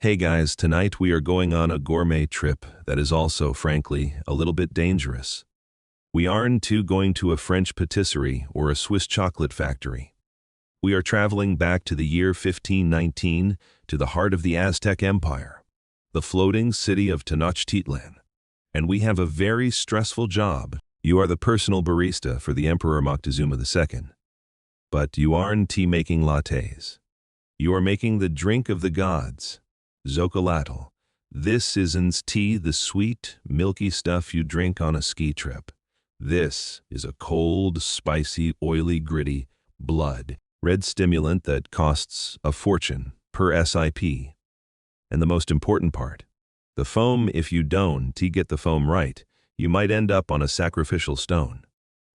Hey guys, tonight we are going on a gourmet trip that is also, frankly, a little bit dangerous. We aren't going to a French patisserie or a Swiss chocolate factory. We are traveling back to the year 1519 to the heart of the Aztec Empire, the floating city of Tenochtitlan. And we have a very stressful job. You are the personal barista for the Emperor Moctezuma II. But you aren't making lattes. You are making the drink of the gods. Xocolātl. This isn't tea, the sweet, milky stuff you drink on a ski trip. This is a cold, spicy, oily, gritty, blood, red stimulant that costs a fortune per SIP. And the most important part, the foam. If you don't get the foam right, you might end up on a sacrificial stone.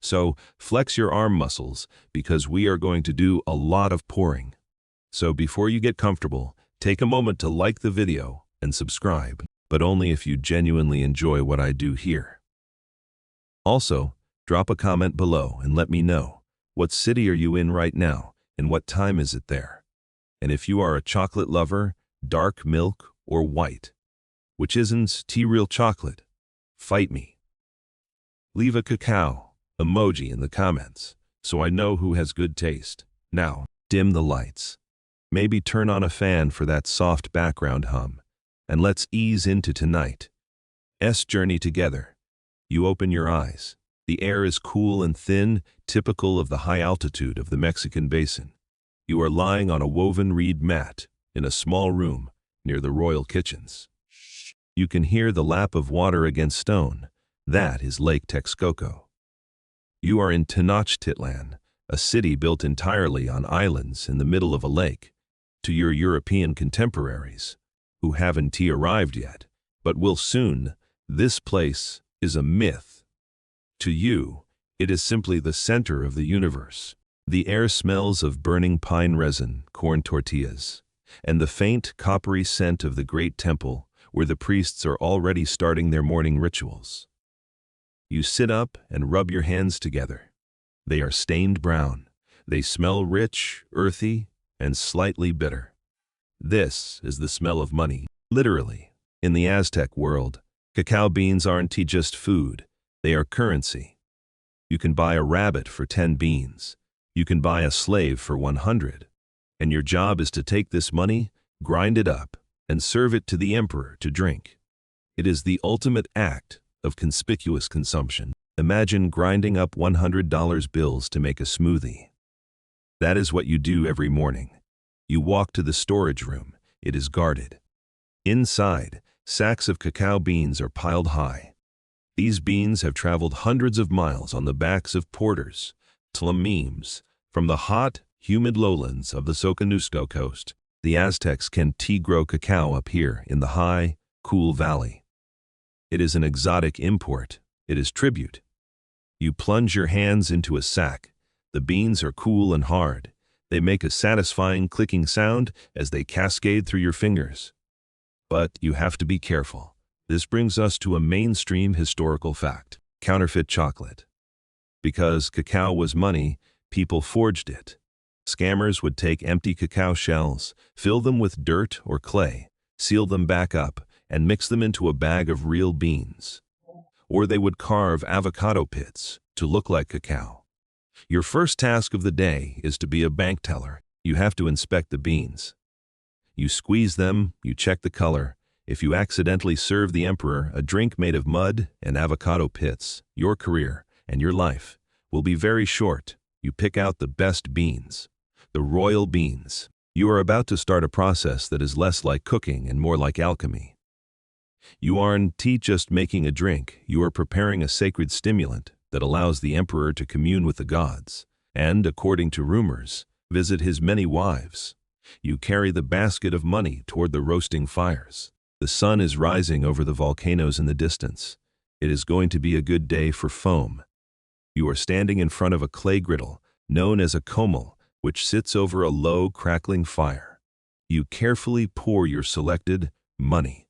So flex your arm muscles because we are going to do a lot of pouring. So before you get comfortable, take a moment to like the video and subscribe, but only if you genuinely enjoy what I do here. Also, drop a comment below and let me know, what city are you in right now and what time is it there? And if you are a chocolate lover, dark milk or white, which isn't real chocolate, fight me. Leave a cacao emoji in the comments so I know who has good taste. Now, dim the lights. Maybe turn on a fan for that soft background hum, and let's ease into tonight's journey together. You open your eyes. The air is cool and thin, typical of the high altitude of the Mexican basin. You are lying on a woven reed mat in a small room near the royal kitchens. You can hear the lap of water against stone. That is Lake Texcoco. You are in Tenochtitlan, a city built entirely on islands in the middle of a lake. To your European contemporaries, who haven't arrived yet, but will soon, this place is a myth. To you, it is simply the center of the universe. The air smells of burning pine resin, corn tortillas, and the faint, coppery scent of the great temple where the priests are already starting their morning rituals. You sit up and rub your hands together. They are stained brown. They smell rich, earthy, and slightly bitter. This is the smell of money. Literally, in the Aztec world, cacao beans aren't just food, they are currency. You can buy a rabbit for 10 beans. You can buy a slave for 100. And your job is to take this money, grind it up, and serve it to the emperor to drink. It is the ultimate act of conspicuous consumption. Imagine grinding up $100 bills to make a smoothie. That is what you do every morning. You walk to the storage room. It is guarded. Inside, sacks of cacao beans are piled high. These beans have traveled hundreds of miles on the backs of porters, tlamemes, from the hot, humid lowlands of the Xocolātl coast. The Aztecs can grow cacao up here in the high, cool valley. It is an exotic import. It is tribute. You plunge your hands into a sack. The beans are cool and hard. They make a satisfying clicking sound as they cascade through your fingers. But you have to be careful. This brings us to a mainstream historical fact: counterfeit chocolate. Because cacao was money, people forged it. Scammers would take empty cacao shells, fill them with dirt or clay, seal them back up, and mix them into a bag of real beans. Or they would carve avocado pits to look like cacao. Your first task of the day is to be a bank teller. You have to inspect the beans. You squeeze them, you check the color. If you accidentally serve the emperor a drink made of mud and avocado pits, your career and your life will be very short. You pick out the best beans, the royal beans. You are about to start a process that is less like cooking and more like alchemy. You aren't just making a drink, you are preparing a sacred stimulant that allows the emperor to commune with the gods, and, according to rumors, visit his many wives. You carry the basket of money toward the roasting fires. The sun is rising over the volcanoes in the distance. It is going to be a good day for foam. You are standing in front of a clay griddle, known as a comel, which sits over a low, crackling fire. You carefully pour your selected money,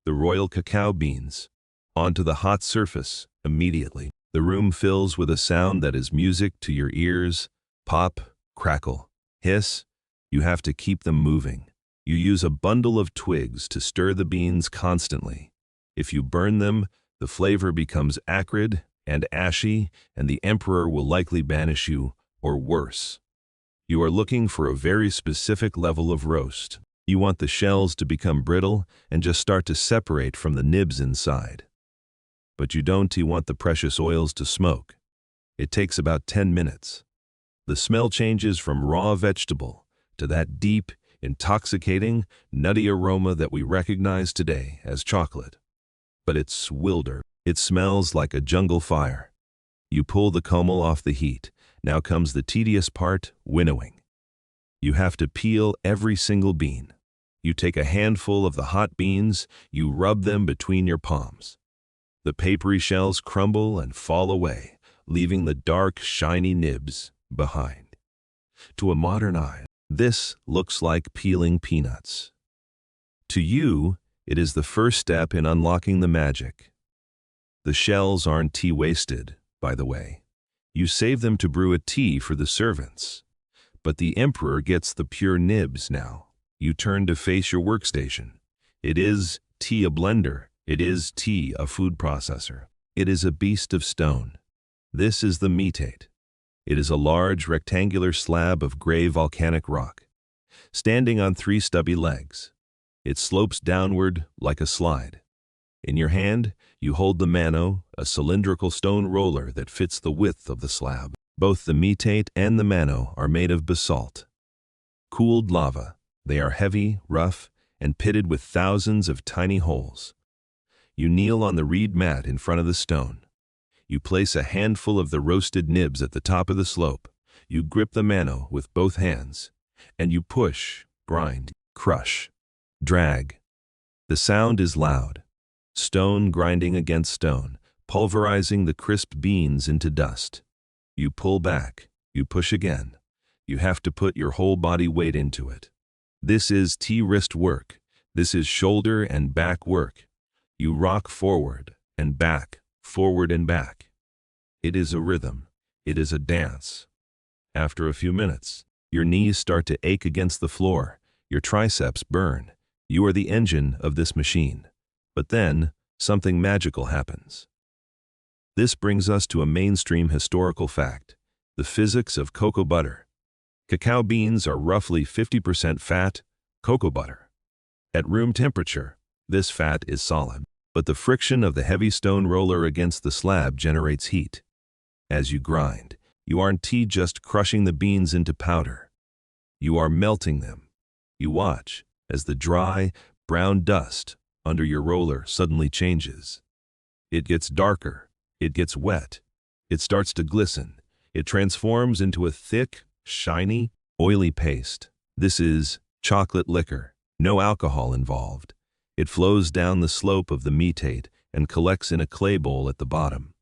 the royal cacao beans, onto the hot surface immediately. The room fills with a sound that is music to your ears. Pop, crackle, hiss. You have to keep them moving. You use a bundle of twigs to stir the beans constantly. If you burn them, the flavor becomes acrid and ashy, and the emperor will likely banish you, or worse. You are looking for a very specific level of roast. You want the shells to become brittle and just start to separate from the nibs inside. But you don't want the precious oils to smoke. It takes about 10 minutes. The smell changes from raw vegetable to that deep, intoxicating, nutty aroma that we recognize today as chocolate. But it's wilder. It smells like a jungle fire. You pull the comel off the heat. Now comes the tedious part, winnowing. You have to peel every single bean. You take a handful of the hot beans, you rub them between your palms. The papery shells crumble and fall away, leaving the dark, shiny nibs behind. To a modern eye, this looks like peeling peanuts. To you, it is the first step in unlocking the magic. The shells aren't tea wasted, by the way. You save them to brew a tea for the servants. But the emperor gets the pure nibs now. You turn to face your workstation. It is tea a blender. It is tea a food processor. It is a beast of stone. This is the metate. It is a large rectangular slab of gray volcanic rock, standing on 3 stubby legs. It slopes downward like a slide. In your hand, you hold the mano, a cylindrical stone roller that fits the width of the slab. Both the metate and the mano are made of basalt. Cooled lava, they are heavy, rough, and pitted with thousands of tiny holes. You kneel on the reed mat in front of the stone. You place a handful of the roasted nibs at the top of the slope. You grip the mano with both hands, and you push, grind, crush, drag. The sound is loud. Stone grinding against stone, pulverizing the crisp beans into dust. You pull back, you push again. You have to put your whole body weight into it. This is tea-wrist work. This is shoulder and back work. You rock forward and back, forward and back. It is a rhythm. It is a dance. After a few minutes, your knees start to ache against the floor. Your triceps burn. You are the engine of this machine. But then, something magical happens. This brings us to a mainstream historical fact, the physics of cocoa butter. Cacao beans are roughly 50% fat, cocoa butter. At room temperature, this fat is solid, but the friction of the heavy stone roller against the slab generates heat. As you grind, you aren't just crushing the beans into powder. You are melting them. You watch as the dry, brown dust under your roller suddenly changes. It gets darker. It gets wet. It starts to glisten. It transforms into a thick, shiny, oily paste. This is chocolate liquor. No alcohol involved. It flows down the slope of the metate and collects in a clay bowl at the bottom.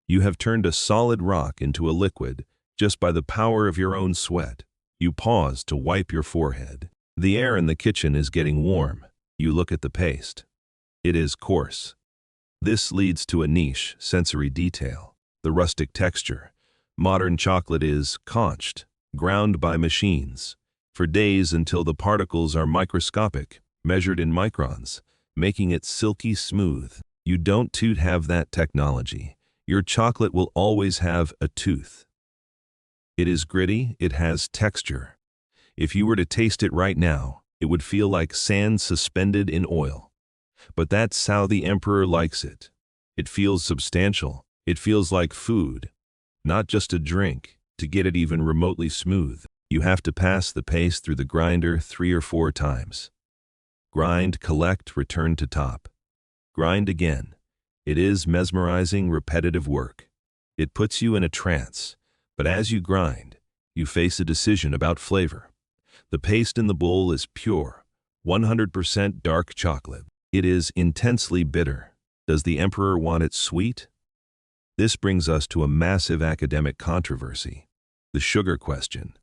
You have turned a solid rock into a liquid just by the power of your own sweat. You pause to wipe your forehead. The air in the kitchen is getting warm. You look at the paste. It is coarse. This leads to a niche sensory detail, the rustic texture. Modern chocolate is conched, ground by machines, for days until the particles are microscopic, measured in microns, making it silky smooth. You don't have that technology. Your chocolate will always have a tooth. It is gritty, it has texture. If you were to taste it right now, it would feel like sand suspended in oil. But that's how the emperor likes it. It feels substantial. It feels like food, not just a drink. To get it even remotely smooth, you have to pass the paste through the grinder 3 or 4 times. Grind, collect, return to top. Grind again. It is mesmerizing, repetitive work. It puts you in a trance, but as you grind, you face a decision about flavor. The paste in the bowl is pure, 100% dark chocolate. It is intensely bitter. Does the emperor want it sweet? This brings us to a massive academic controversy, the sugar question.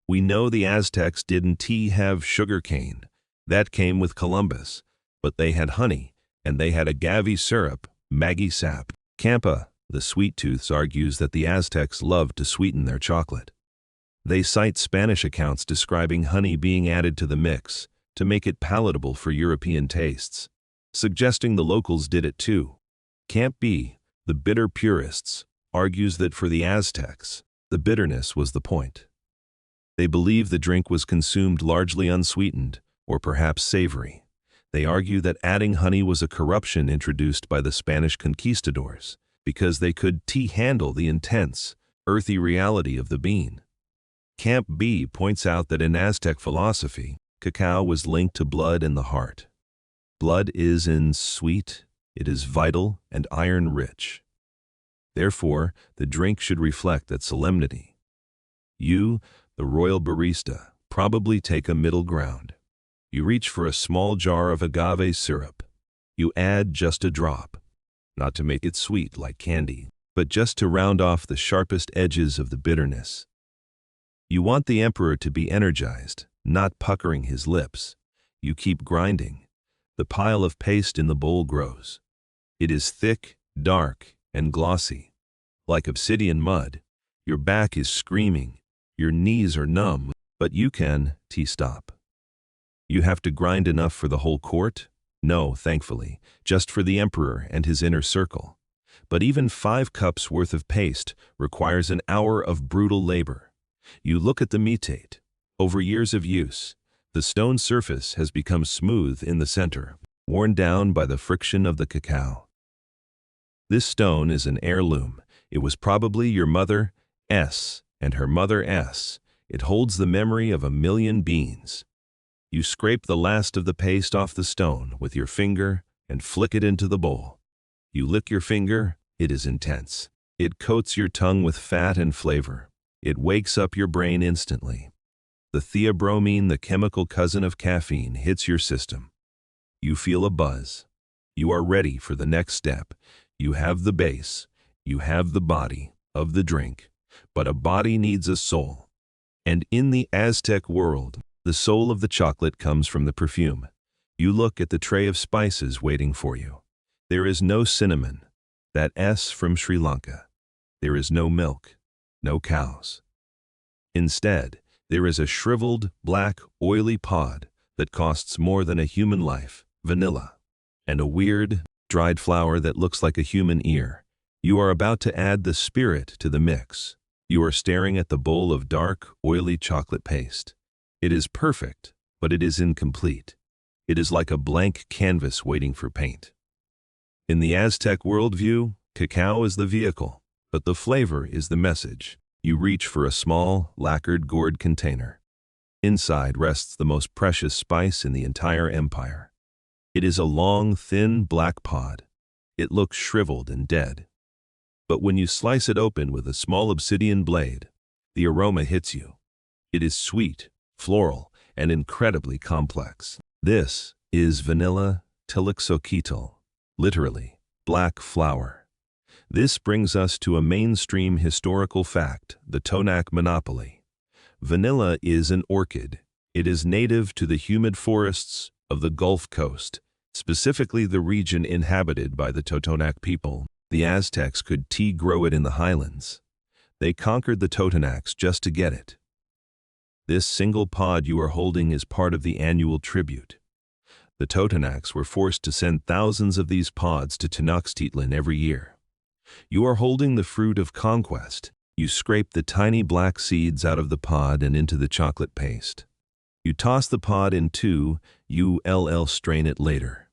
We know the Aztecs didn't have sugar cane. That came with Columbus, but they had honey, and they had agave syrup, Maggie sap. Campa, the sweet tooths, argues that the Aztecs loved to sweeten their chocolate. They cite Spanish accounts describing honey being added to the mix, to make it palatable for European tastes, suggesting the locals did it too. Camp B, the bitter purists, argues that for the Aztecs, the bitterness was the point. They believe the drink was consumed largely unsweetened, or perhaps savory. They argue that adding honey was a corruption introduced by the Spanish conquistadors, because they could handle the intense, earthy reality of the bean. Camp B points out that in Aztec philosophy, cacao was linked to blood and the heart. Blood is sweet, it is vital and iron-rich. Therefore, the drink should reflect that solemnity. You, the royal barista, probably take a middle ground. You reach for a small jar of agave syrup. You add just a drop, not to make it sweet like candy, but just to round off the sharpest edges of the bitterness. You want the emperor to be energized, not puckering his lips. You keep grinding. The pile of paste in the bowl grows. It is thick, dark, and glossy. Like obsidian mud, your back is screaming, your knees are numb, but you can stop. You have to grind enough for the whole court? No, thankfully, just for the emperor and his inner circle. But even 5 cups worth of paste requires an hour of brutal labor. You look at the metate. Over years of use, the stone surface has become smooth in the center, worn down by the friction of the cacao. This stone is an heirloom. It was probably your mother's and her mother's. It holds the memory of 1,000,000 beans. You scrape the last of the paste off the stone with your finger and flick it into the bowl. You lick your finger, it is intense. It coats your tongue with fat and flavor. It wakes up your brain instantly. The theobromine, the chemical cousin of caffeine, hits your system. You feel a buzz. You are ready for the next step. You have the base. You have the body of the drink. But a body needs a soul. And in the Aztec world, the soul of the chocolate comes from the perfume. You look at the tray of spices waiting for you. There is no cinnamon, that S from Sri Lanka. There is no milk, no cows. Instead, there is a shriveled, black, oily pod that costs more than a human life, vanilla, and a weird, dried flower that looks like a human ear. You are about to add the spirit to the mix. You are staring at the bowl of dark, oily chocolate paste. It is perfect, but it is incomplete. It is like a blank canvas waiting for paint. In the Aztec worldview, cacao is the vehicle, but the flavor is the message. You reach for a small, lacquered gourd container. Inside rests the most precious spice in the entire empire. It is a long, thin, black pod. It looks shriveled and dead. But when you slice it open with a small obsidian blade, the aroma hits you. It is sweet, floral, and incredibly complex. This is vanilla Xocolātl, literally, black flower. This brings us to a mainstream historical fact, the Totonac monopoly. Vanilla is an orchid. It is native to the humid forests of the Gulf Coast, specifically the region inhabited by the Totonac people. The Aztecs could grow it in the highlands. They conquered the Totonacs just to get it. This single pod you are holding is part of the annual tribute. The Totonacs were forced to send thousands of these pods to Tenochtitlan every year. You are holding the fruit of conquest. You scrape the tiny black seeds out of the pod and into the chocolate paste. You toss the pod in two, you'll strain it later.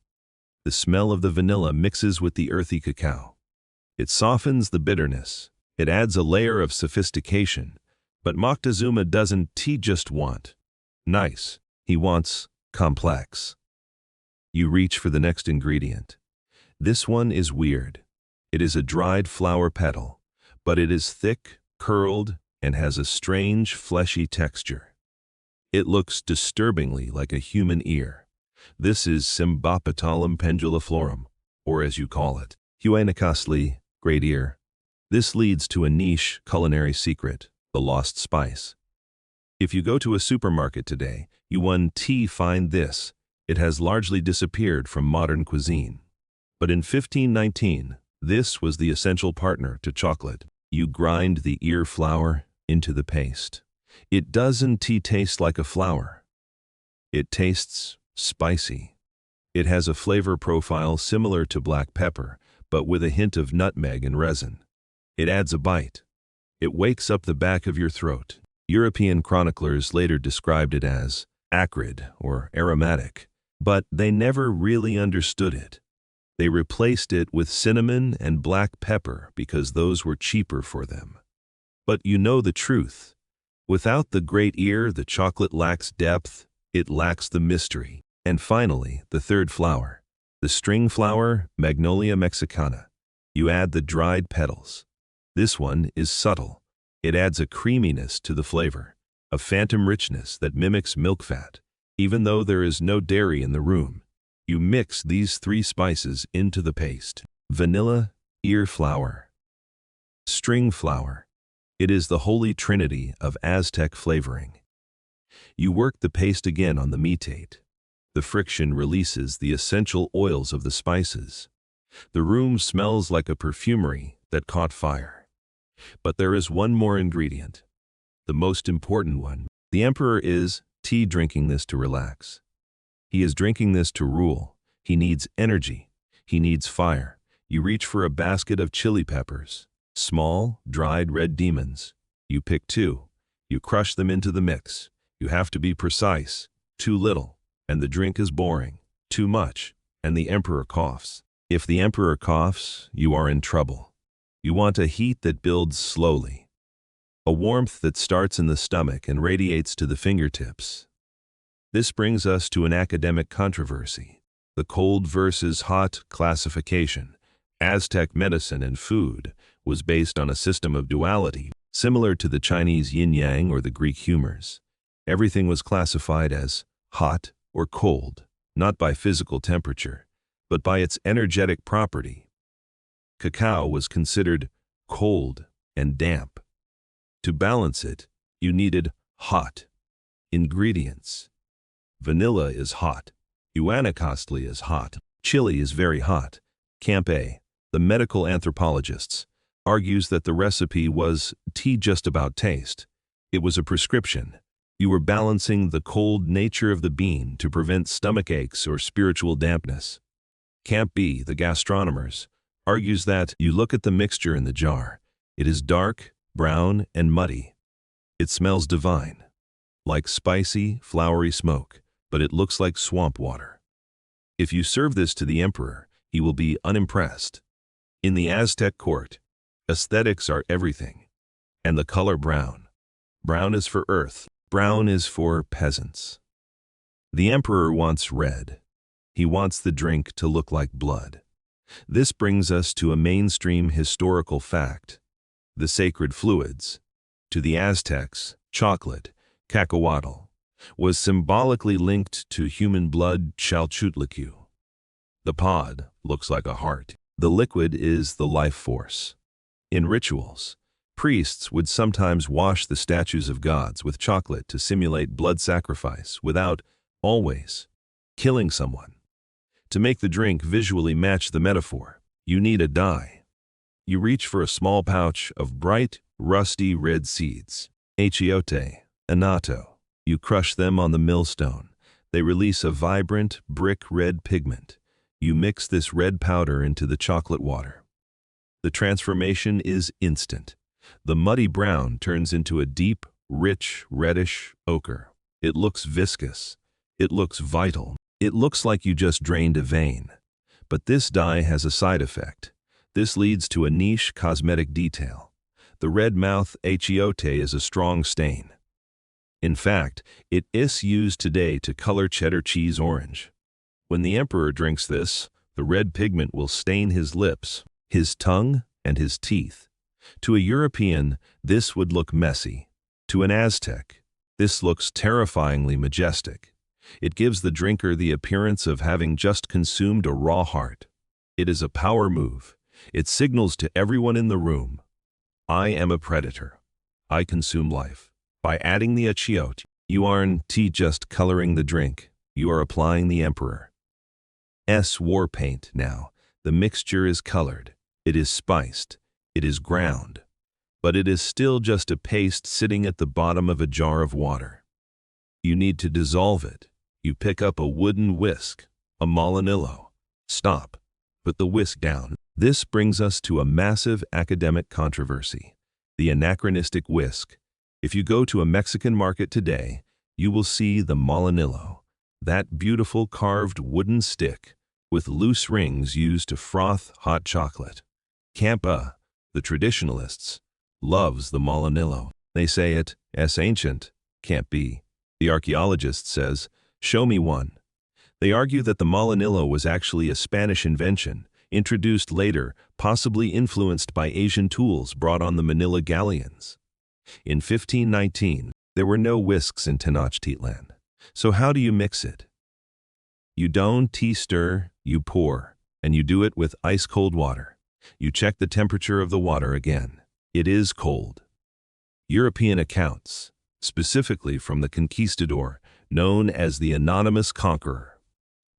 The smell of the vanilla mixes with the earthy cacao. It softens the bitterness. It adds a layer of sophistication. But Moctezuma doesn't just want nice, he wants complex. You reach for the next ingredient. This one is weird. It is a dried flower petal, but it is thick, curled, and has a strange, fleshy texture. It looks disturbingly like a human ear. This is Cymbopetalum penduliflorum, or as you call it, Xocolātl, great ear. This leads to a niche culinary secret. The lost spice. If you go to a supermarket today, you find this. It has largely disappeared from modern cuisine. But in 1519, this was the essential partner to chocolate. You grind the ear flour into the paste. It doesn't taste like a flour. It tastes spicy. It has a flavor profile similar to black pepper, but with a hint of nutmeg and resin. It adds a bite. It wakes up the back of your throat. European chroniclers later described it as acrid or aromatic, but they never really understood it. They replaced it with cinnamon and black pepper because those were cheaper for them. But you know the truth. Without the great ear, the chocolate lacks depth, it lacks the mystery. And finally, the third flower, the string flower, Magnolia mexicana. You add the dried petals. This one is subtle. It adds a creaminess to the flavor, a phantom richness that mimics milk fat, even though there is no dairy in the room. You mix these three spices into the paste. Vanilla, ear flower, string flower. It is the holy trinity of Aztec flavoring. You work the paste again on the meatate. The friction releases the essential oils of the spices. The room smells like a perfumery that caught fire. But there is one more ingredient, the most important one. The emperor is drinking this to relax. He is drinking this to rule. He needs energy. He needs fire. You reach for a basket of chili peppers, small, dried red demons. You pick 2. You crush them into the mix. You have to be precise. Too little, and the drink is boring. Too much, and the emperor coughs. If the emperor coughs, you are in trouble. You want a heat that builds slowly, a warmth that starts in the stomach and radiates to the fingertips. This brings us to an academic controversy, the cold versus hot classification. Aztec medicine and food was based on a system of duality, similar to the Chinese yin-yang or the Greek humors. Everything was classified as hot or cold, not by physical temperature, but by its energetic property. Cacao was considered cold and damp. To balance it, you needed hot ingredients. Vanilla is hot. Xocolātl is hot. Chili is very hot. Campe, the medical anthropologists, argues that the recipe was just about taste. It was a prescription. You were balancing the cold nature of the bean to prevent stomach aches or spiritual dampness. Campe, the gastronomers, argues that you look at the mixture in the jar. It is dark, brown, and muddy. It smells divine, like spicy, flowery smoke, but it looks like swamp water. If you serve this to the emperor, he will be unimpressed. In the Aztec court, aesthetics are everything. And the color brown. Brown is for earth. Brown is for peasants. The emperor wants red. He wants the drink to look like blood. This brings us to a mainstream historical fact. The sacred fluids. To the Aztecs, chocolate, Xocolātl, was symbolically linked to human blood, Xocolātl. The pod looks like a heart. The liquid is the life force. In rituals, priests would sometimes wash the statues of gods with chocolate to simulate blood sacrifice without, always, killing someone. To make the drink visually match the metaphor, you need a dye. You reach for a small pouch of bright, rusty red seeds, achiote, annatto. You crush them on the millstone. They release a vibrant, brick red pigment. You mix this red powder into the chocolate water. The transformation is instant. The muddy brown turns into a deep, rich, reddish ochre. It looks viscous. It looks vital. It looks like you just drained a vein. But this dye has a side effect. This leads to a niche cosmetic detail. The red mouth achiote is a strong stain. In fact, it is used today to color cheddar cheese orange. When the emperor drinks this, the red pigment will stain his lips, his tongue, and his teeth. To a European, this would look messy. To an Aztec, this looks terrifyingly majestic. It gives the drinker the appearance of having just consumed a raw heart. It is a power move. It signals to everyone in the room, I am a predator. I consume life. By adding the achiote, you aren't just coloring the drink. You are applying the emperor's war paint now. The mixture is colored. It is spiced. It is ground. But it is still just a paste sitting at the bottom of a jar of water. You need to dissolve it. You pick up a wooden whisk, a Molinillo. Stop. Put the whisk down. This brings us to a massive academic controversy. The anachronistic whisk. If you go to a Mexican market today, you will see the Molinillo, that beautiful carved wooden stick with loose rings used to froth hot chocolate. Campa, the traditionalists, loves the Molinillo. They say it's ancient. Can't be. The archaeologist says, show me one. They argue that the Molinillo was actually a Spanish invention, introduced later, possibly influenced by Asian tools brought on the Manila galleons. In 1519, there were no whisks in Tenochtitlan. So how do you mix it? You don't stir, you pour, and you do it with ice-cold water. You check the temperature of the water again. It is cold. European accounts, specifically from the conquistador, known as the Anonymous Conqueror,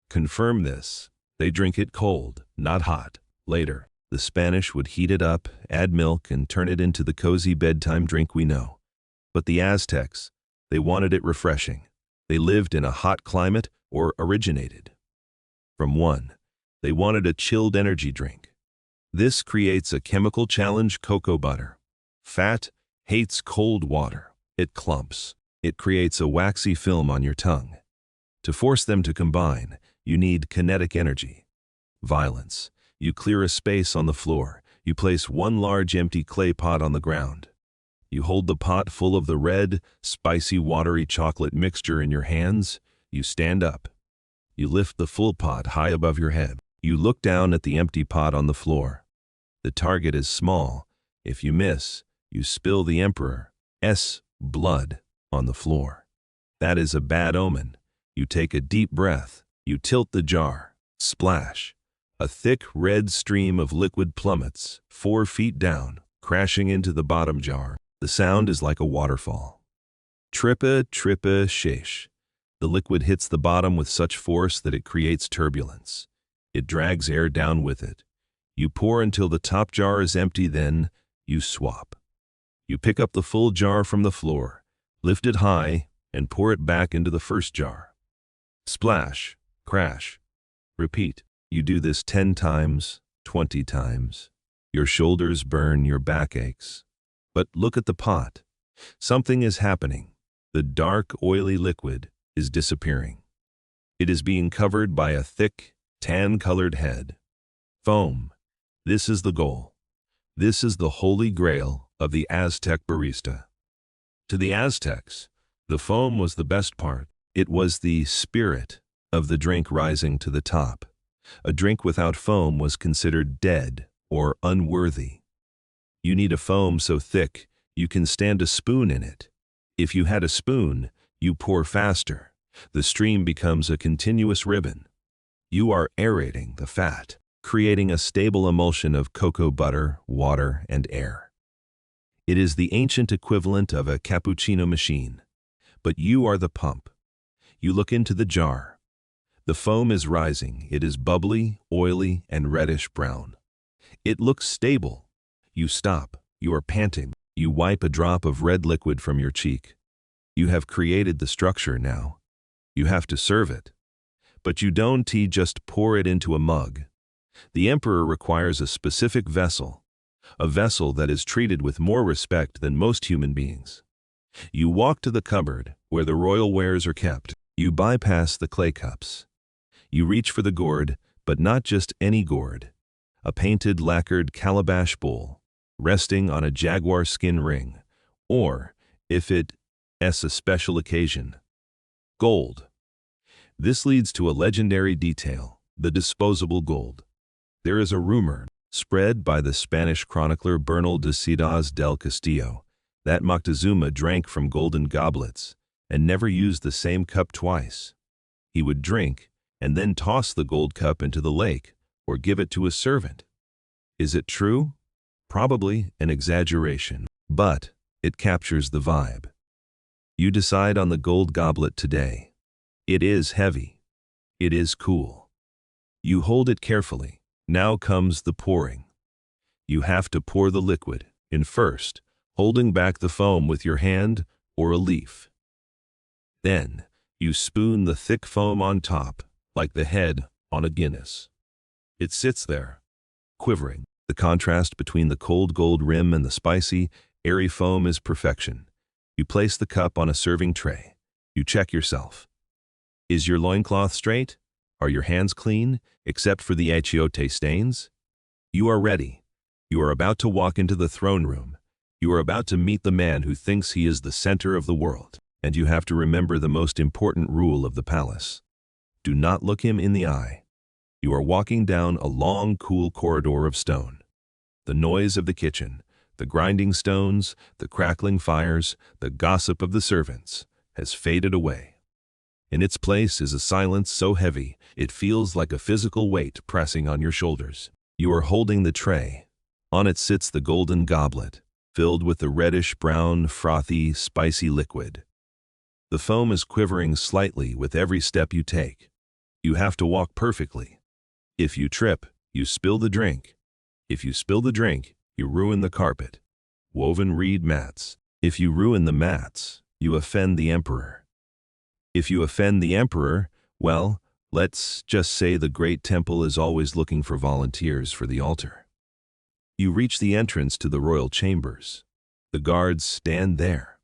confirm this. They drink it cold, not hot. Later, the Spanish would heat it up, add milk, and turn it into the cozy bedtime drink we know. But the Aztecs, they wanted it refreshing. They lived in a hot climate or originated from one. They wanted a chilled energy drink. This creates a chemical challenge: cocoa butter. Fat hates cold water. It clumps. It creates a waxy film on your tongue. To force them to combine, you need kinetic energy. Violence. You clear a space on the floor. You place one large empty clay pot on the ground. You hold the pot full of the red, spicy, watery chocolate mixture in your hands. You stand up. You lift the full pot high above your head. You look down at the empty pot on the floor. The target is small. If you miss, you spill the emperor's blood on the floor. That is a bad omen. You take a deep breath. You tilt the jar. Splash. A thick red stream of liquid plummets 4 feet down, crashing into the bottom jar. The sound is like a waterfall. Trippa, trippa, sheesh. The liquid hits the bottom with such force that it creates turbulence. It drags air down with it. You pour until the top jar is empty, then you swap. You pick up the full jar from the floor, lift it high, and pour it back into the first jar. Splash, crash, repeat. You do this 10 times, 20 times. Your shoulders burn, your back aches. But look at the pot. Something is happening. The dark, oily liquid is disappearing. It is being covered by a thick, tan-colored head. Foam. This is the goal. This is the holy grail of the Aztec barista. To the Aztecs, the foam was the best part. It was the spirit of the drink rising to the top. A drink without foam was considered dead or unworthy. You need a foam so thick you can stand a spoon in it. If you had a spoon, you pour faster. The stream becomes a continuous ribbon. You are aerating the fat, creating a stable emulsion of cocoa butter, water, and air. It is the ancient equivalent of a cappuccino machine. But you are the pump. You look into the jar. The foam is rising. It is bubbly, oily, and reddish-brown. It looks stable. You stop. You are panting. You wipe a drop of red liquid from your cheek. You have created the structure now. You have to serve it. But you don't just pour it into a mug. The emperor requires a specific vessel, a vessel that is treated with more respect than most human beings. You walk to the cupboard where the royal wares are kept. You bypass the clay cups. You reach for the gourd, but not just any gourd. A painted, lacquered calabash bowl, resting on a jaguar skin ring, or, if it's a special occasion, gold. This leads to a legendary detail: the disposable gold. There is a rumor, spread by the Spanish chronicler Bernal de Ciudad del Castillo, that Moctezuma drank from golden goblets and never used the same cup twice. He would drink and then toss the gold cup into the lake or give it to a servant. Is it true? Probably an exaggeration, but it captures the vibe. You decide on the gold goblet today. It is heavy. It is cool. You hold it carefully. Now comes the pouring. You have to pour the liquid in first, holding back the foam with your hand or a leaf. Then, You spoon the thick foam on top, like the head on a Guinness. It sits there, quivering. The contrast between the cold gold rim and the spicy, airy foam is perfection. You place the cup on a serving tray. You check yourself. Is your loincloth straight? Are your hands clean, except for the achiote stains? You are ready. You are about to walk into the throne room. You are about to meet the man who thinks he is the center of the world. And you have to remember the most important rule of the palace. Do not look him in the eye. You are walking down a long, cool corridor of stone. The noise of the kitchen, the grinding stones, the crackling fires, the gossip of the servants has faded away. In its place is a silence so heavy it feels like a physical weight pressing on your shoulders. You are holding the tray. On it sits the golden goblet, filled with the reddish-brown, frothy, spicy liquid. The foam is quivering slightly with every step you take. You have to walk perfectly. If you trip, you spill the drink. If you spill the drink, you ruin the carpet. Woven reed mats. If you ruin the mats, you offend the emperor. If you offend the emperor, well, let's just say the great temple is always looking for volunteers for the altar. You reach the entrance to the royal chambers. The guards stand there.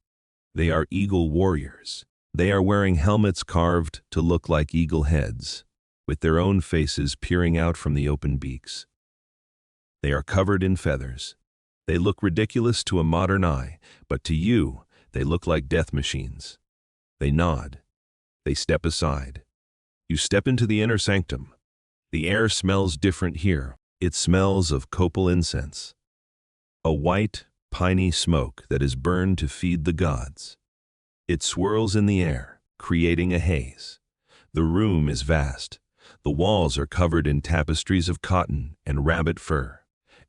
They are eagle warriors. They are wearing helmets carved to look like eagle heads, with their own faces peering out from the open beaks. They are covered in feathers. They look ridiculous to a modern eye, but to you, they look like death machines. They nod. They step aside. You step into the inner sanctum. The air smells different here. It smells of copal incense. A white, piney smoke that is burned to feed the gods. It swirls in the air, creating a haze. The room is vast. The walls are covered in tapestries of cotton and rabbit fur.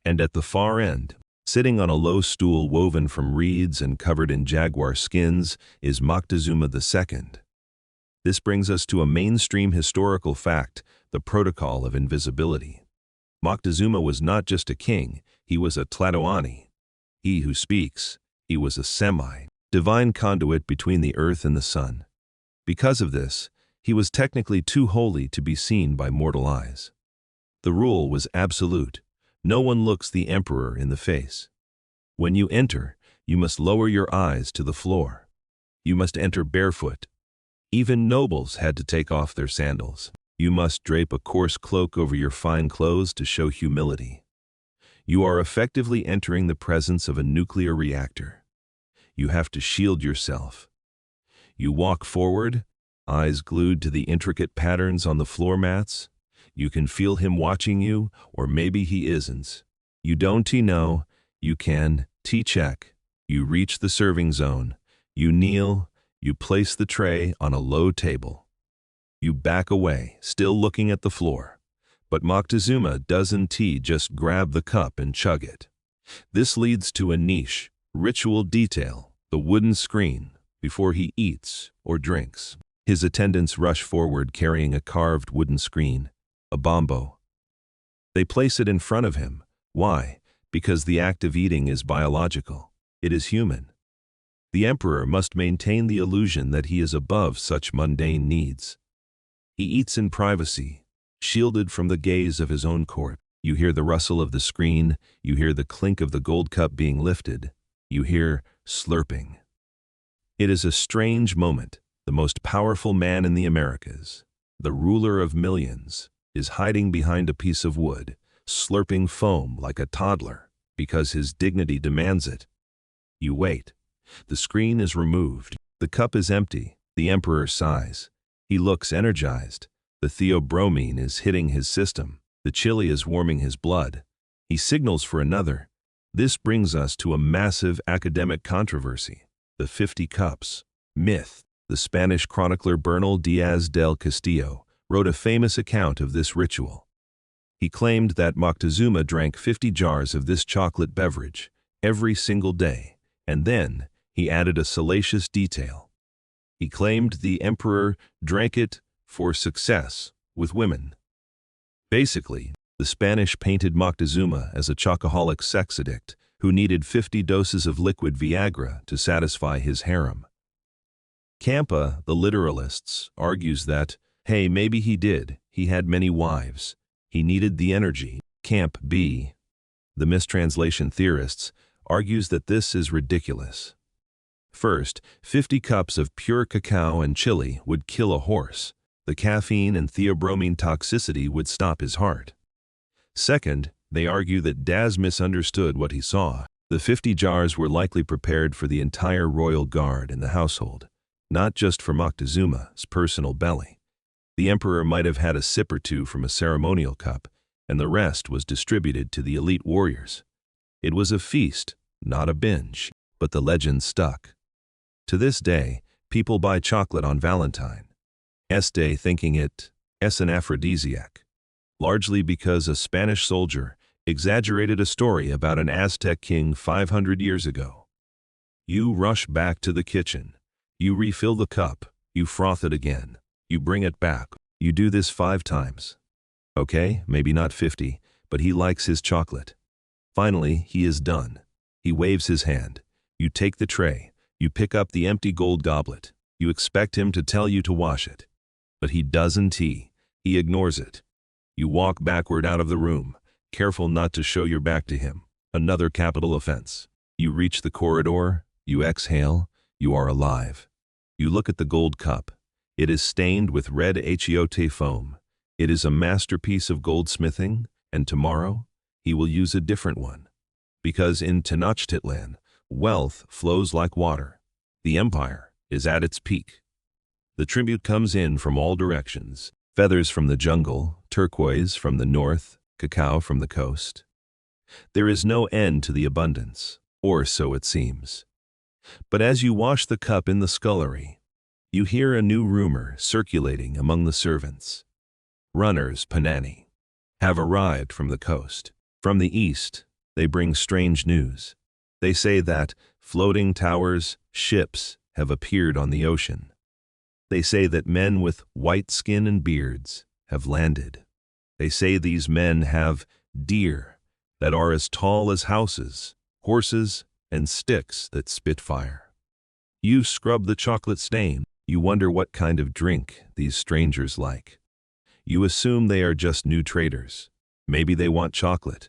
And at the far end, sitting on a low stool woven from reeds and covered in jaguar skins, is Moctezuma II. This brings us to a mainstream historical fact, the protocol of invisibility. Moctezuma was not just a king, he was a Tlatoani. He who speaks, he was a semi-divine conduit between the earth and the sun. Because of this, he was technically too holy to be seen by mortal eyes. The rule was absolute. No one looks the emperor in the face. When you enter, you must lower your eyes to the floor. You must enter barefoot. Even nobles had to take off their sandals. You must drape a coarse cloak over your fine clothes to show humility. You are effectively entering the presence of a nuclear reactor. You have to shield yourself. You walk forward, eyes glued to the intricate patterns on the floor mats. You can feel him watching you, or maybe he isn't. You don't know, you can check. You reach the serving zone. You kneel, you place the tray on a low table. You back away, still looking at the floor. But Moctezuma doesn't just grab the cup and chug it. This leads to a niche, ritual detail, the wooden screen, before he eats or drinks. His attendants rush forward carrying a carved wooden screen, a bombo. They place it in front of him. Why? Because the act of eating is biological. It is human. The emperor must maintain the illusion that he is above such mundane needs. He eats in privacy, shielded from the gaze of his own court. You hear the rustle of the screen, you hear the clink of the gold cup being lifted, you hear slurping. It is a strange moment. The most powerful man in the Americas, the ruler of millions, is hiding behind a piece of wood, slurping foam like a toddler, because his dignity demands it. You wait. The screen is removed. The cup is empty. The emperor sighs. He looks energized. The theobromine is hitting his system. The chili is warming his blood. He signals for another. This brings us to a massive academic controversy. The 50 cups. Myth. The Spanish chronicler Bernal Diaz del Castillo wrote a famous account of this ritual. He claimed that Moctezuma drank 50 jars of this chocolate beverage every single day, and then he added a salacious detail. He claimed the emperor drank it for success with women. Basically, the Spanish painted Moctezuma as a chocoholic sex addict who needed 50 doses of liquid Viagra to satisfy his harem. Campa, the literalists, argues that, hey, maybe he did. He had many wives. He needed the energy. Camp B, the mistranslation theorists, argues that this is ridiculous. First, 50 cups of pure cacao and chili would kill a horse. The caffeine and theobromine toxicity would stop his heart. Second, they argue that Daz misunderstood what he saw. The 50 jars were likely prepared for the entire royal guard in the household, not just for Moctezuma's personal belly. The emperor might have had a sip or two from a ceremonial cup, and the rest was distributed to the elite warriors. It was a feast, not a binge, but the legend stuck. To this day, people buy chocolate on Valentine's Day thinking it is an aphrodisiac, largely because a Spanish soldier exaggerated a story about an Aztec king 500 years ago. You rush back to the kitchen. You refill the cup. You froth it again. You bring it back. You do this 5 times. Okay, maybe not 50, but he likes his chocolate. Finally, he is done. He waves his hand. You take the tray. You pick up the empty gold goblet. You expect him to tell you to wash it. But he doesn't. He ignores it. You walk backward out of the room, careful not to show your back to him. Another capital offense. You reach the corridor. You exhale. You are alive. You look at the gold cup. It is stained with red achiote foam. It is a masterpiece of goldsmithing, and tomorrow he will use a different one. Because in Tenochtitlan, wealth flows like water. The empire is at its peak. The tribute comes in from all directions. Feathers from the jungle, turquoise from the north, cacao from the coast. There is no end to the abundance, or so it seems. But as you wash the cup in the scullery, you hear a new rumor circulating among the servants. Runners, Panani, have arrived from the coast. From the east, they bring strange news. They say that floating towers, ships, have appeared on the ocean. They say that men with white skin and beards have landed. They say these men have deer that are as tall as houses, horses, and sticks that spit fire. You scrub the chocolate stain. You wonder what kind of drink these strangers like. You assume they are just new traders. Maybe they want chocolate.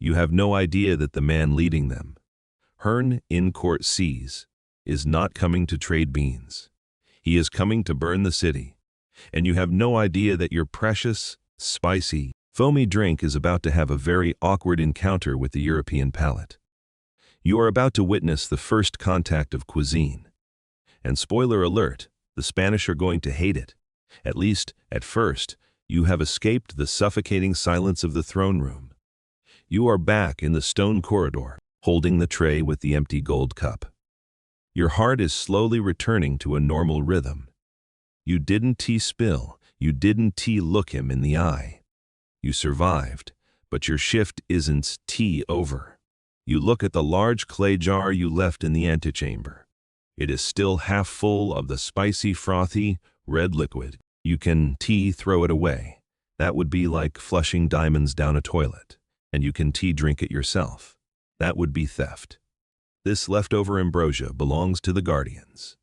You have no idea that the man leading them, Herne in Court Seas, is not coming to trade beans. He is coming to burn the city. And you have no idea that your precious, spicy, foamy drink is about to have a very awkward encounter with the European palate. You are about to witness the first contact of cuisine. And spoiler alert, the Spanish are going to hate it. At least, at first, you have escaped the suffocating silence of the throne room. You are back in the stone corridor, holding the tray with the empty gold cup. Your heart is slowly returning to a normal rhythm. You didn't spill, you didn't look him in the eye. You survived, but your shift isn't over. You look at the large clay jar you left in the antechamber. It is still half full of the spicy, frothy, red liquid. You can throw it away. That would be like flushing diamonds down a toilet. And you can drink it yourself. That would be theft. This leftover ambrosia belongs to the guardians.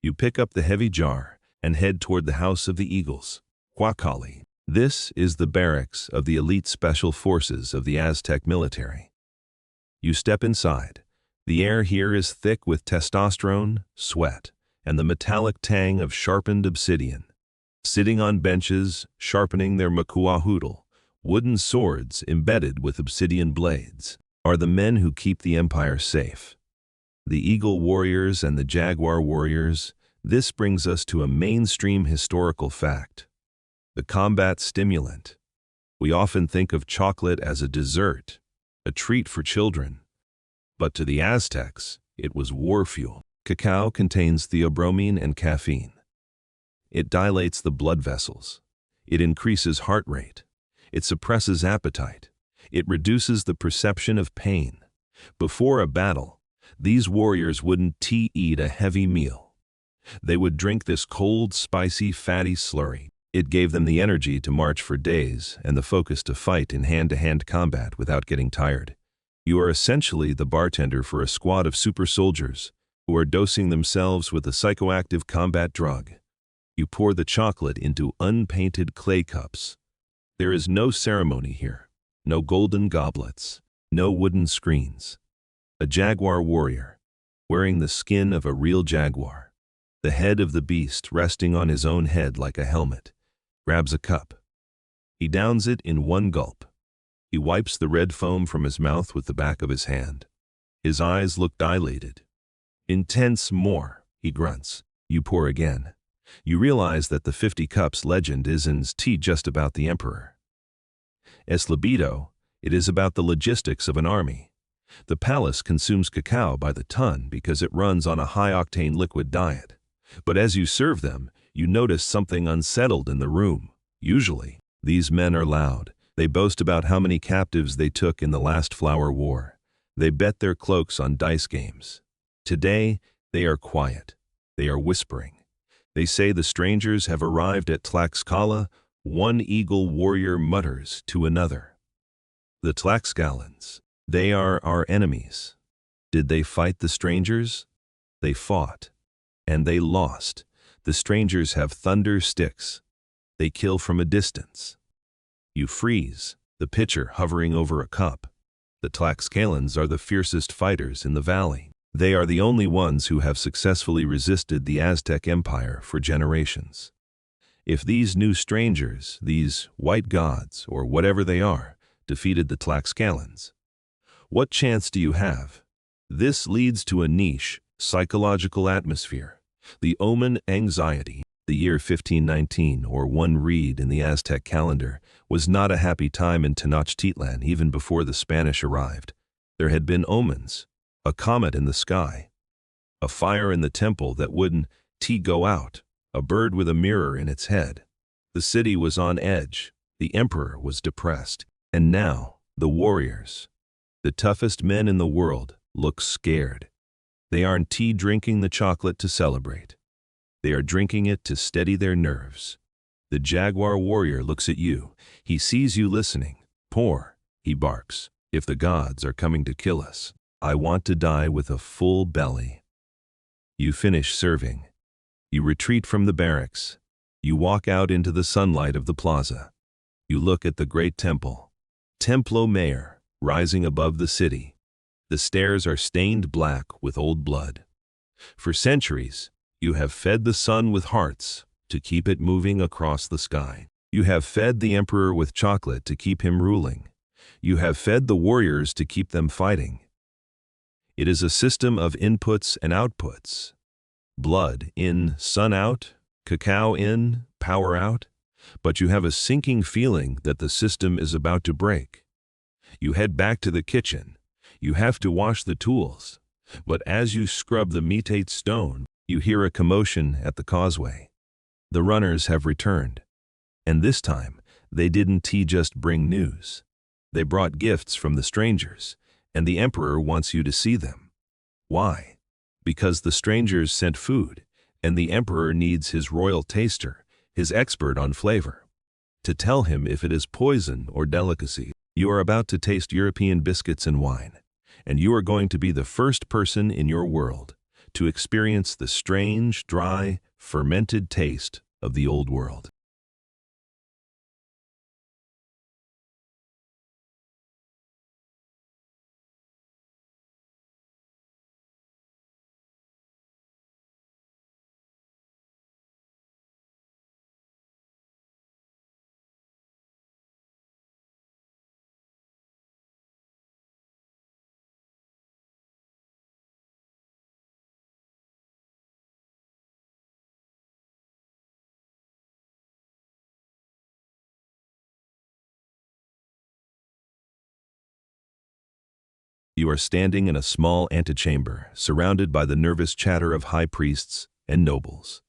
You pick up the heavy jar and head toward the House of the Eagles, Xocolātl. This is the barracks of the elite special forces of the Aztec military. You step inside. The air here is thick with testosterone, sweat, and the metallic tang of sharpened obsidian. Sitting on benches, sharpening their Xocolātl, wooden swords embedded with obsidian blades, are the men who keep the empire safe. The eagle warriors and the jaguar warriors. This brings us to a mainstream historical fact. The combat stimulant. We often think of chocolate as a dessert, a treat for children. But to the Aztecs, it was war fuel. Cacao contains theobromine and caffeine. It dilates the blood vessels. It increases heart rate. It suppresses appetite. It reduces the perception of pain. Before a battle, these warriors wouldn't eat a heavy meal. They would drink this cold, spicy, fatty slurry. It gave them the energy to march for days and the focus to fight in hand-to-hand combat without getting tired. You are essentially the bartender for a squad of super soldiers, who are dosing themselves with a psychoactive combat drug. You pour the chocolate into unpainted clay cups. There is no ceremony here, no golden goblets, no wooden screens. A jaguar warrior, wearing the skin of a real jaguar, the head of the beast resting on his own head like a helmet, grabs a cup. He downs it in one gulp. He wipes the red foam from his mouth with the back of his hand. His eyes look dilated. "Intense more," he grunts. You pour again. You realize that the 50 cups legend isn't just about the emperor. Es libido, it is about the logistics of an army. The palace consumes cacao by the ton because it runs on a high-octane liquid diet. But as you serve them, you notice something unsettled in the room. Usually, these men are loud. They boast about how many captives they took in the last flower war. They bet their cloaks on dice games. Today, they are quiet. They are whispering. They say the strangers have arrived at Tlaxcala. One eagle warrior mutters to another. The Tlaxcalans, they are our enemies. Did they fight the strangers? They fought. And they lost. The strangers have thunder sticks. They kill from a distance. You freeze, the pitcher hovering over a cup. The Tlaxcalans are the fiercest fighters in the valley. They are the only ones who have successfully resisted the Aztec Empire for generations. If these new strangers, these white gods, or whatever they are, defeated the Tlaxcalans, what chance do you have? This leads to a niche, psychological atmosphere, the omen anxiety. The year 1519, or one read in the Aztec calendar, was not a happy time in Tenochtitlan even before the Spanish arrived. There had been omens, a comet in the sky, a fire in the temple that wouldn't go out, a bird with a mirror in its head. The city was on edge, the emperor was depressed, and now, the warriors, the toughest men in the world, look scared. They aren't drinking the chocolate to celebrate. They are drinking it to steady their nerves. The jaguar warrior looks at you. He sees you listening. "Pour," he barks. "If the gods are coming to kill us, I want to die with a full belly." You finish serving. You retreat from the barracks. You walk out into the sunlight of the plaza. You look at the great temple, Templo Mayor, rising above the city. The stairs are stained black with old blood. For centuries, you have fed the sun with hearts to keep it moving across the sky. You have fed the emperor with chocolate to keep him ruling. You have fed the warriors to keep them fighting. It is a system of inputs and outputs. Blood in, sun out, cacao in, power out. But you have a sinking feeling that the system is about to break. You head back to the kitchen. You have to wash the tools. But as you scrub the metate stone, you hear a commotion at the causeway. The runners have returned. And this time, they didn't just bring news. They brought gifts from the strangers, and the emperor wants you to see them. Why? Because the strangers sent food, and the emperor needs his royal taster, his expert on flavor, to tell him if it is poison or delicacy. You are about to taste European biscuits and wine, and you are going to be the first person in your world to experience the strange, dry, fermented taste of the old world. You are standing in a small antechamber, surrounded by the nervous chatter of high priests and nobles.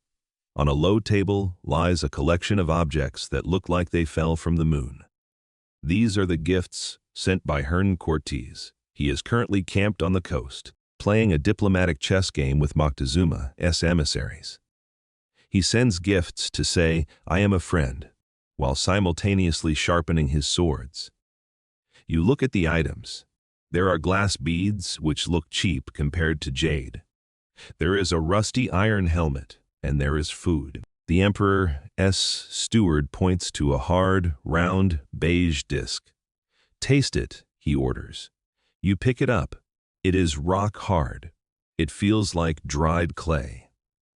On a low table lies a collection of objects that look like they fell from the moon. These are the gifts sent by Hern Cortés. He is currently camped on the coast, playing a diplomatic chess game with Moctezuma's emissaries. He sends gifts to say, "I am a friend," while simultaneously sharpening his swords. You look at the items. There are glass beads, which look cheap compared to jade. There is a rusty iron helmet, and there is food. The Emperor's steward points to a hard, round, beige disc. "Taste it," he orders. You pick it up. It is rock hard. It feels like dried clay.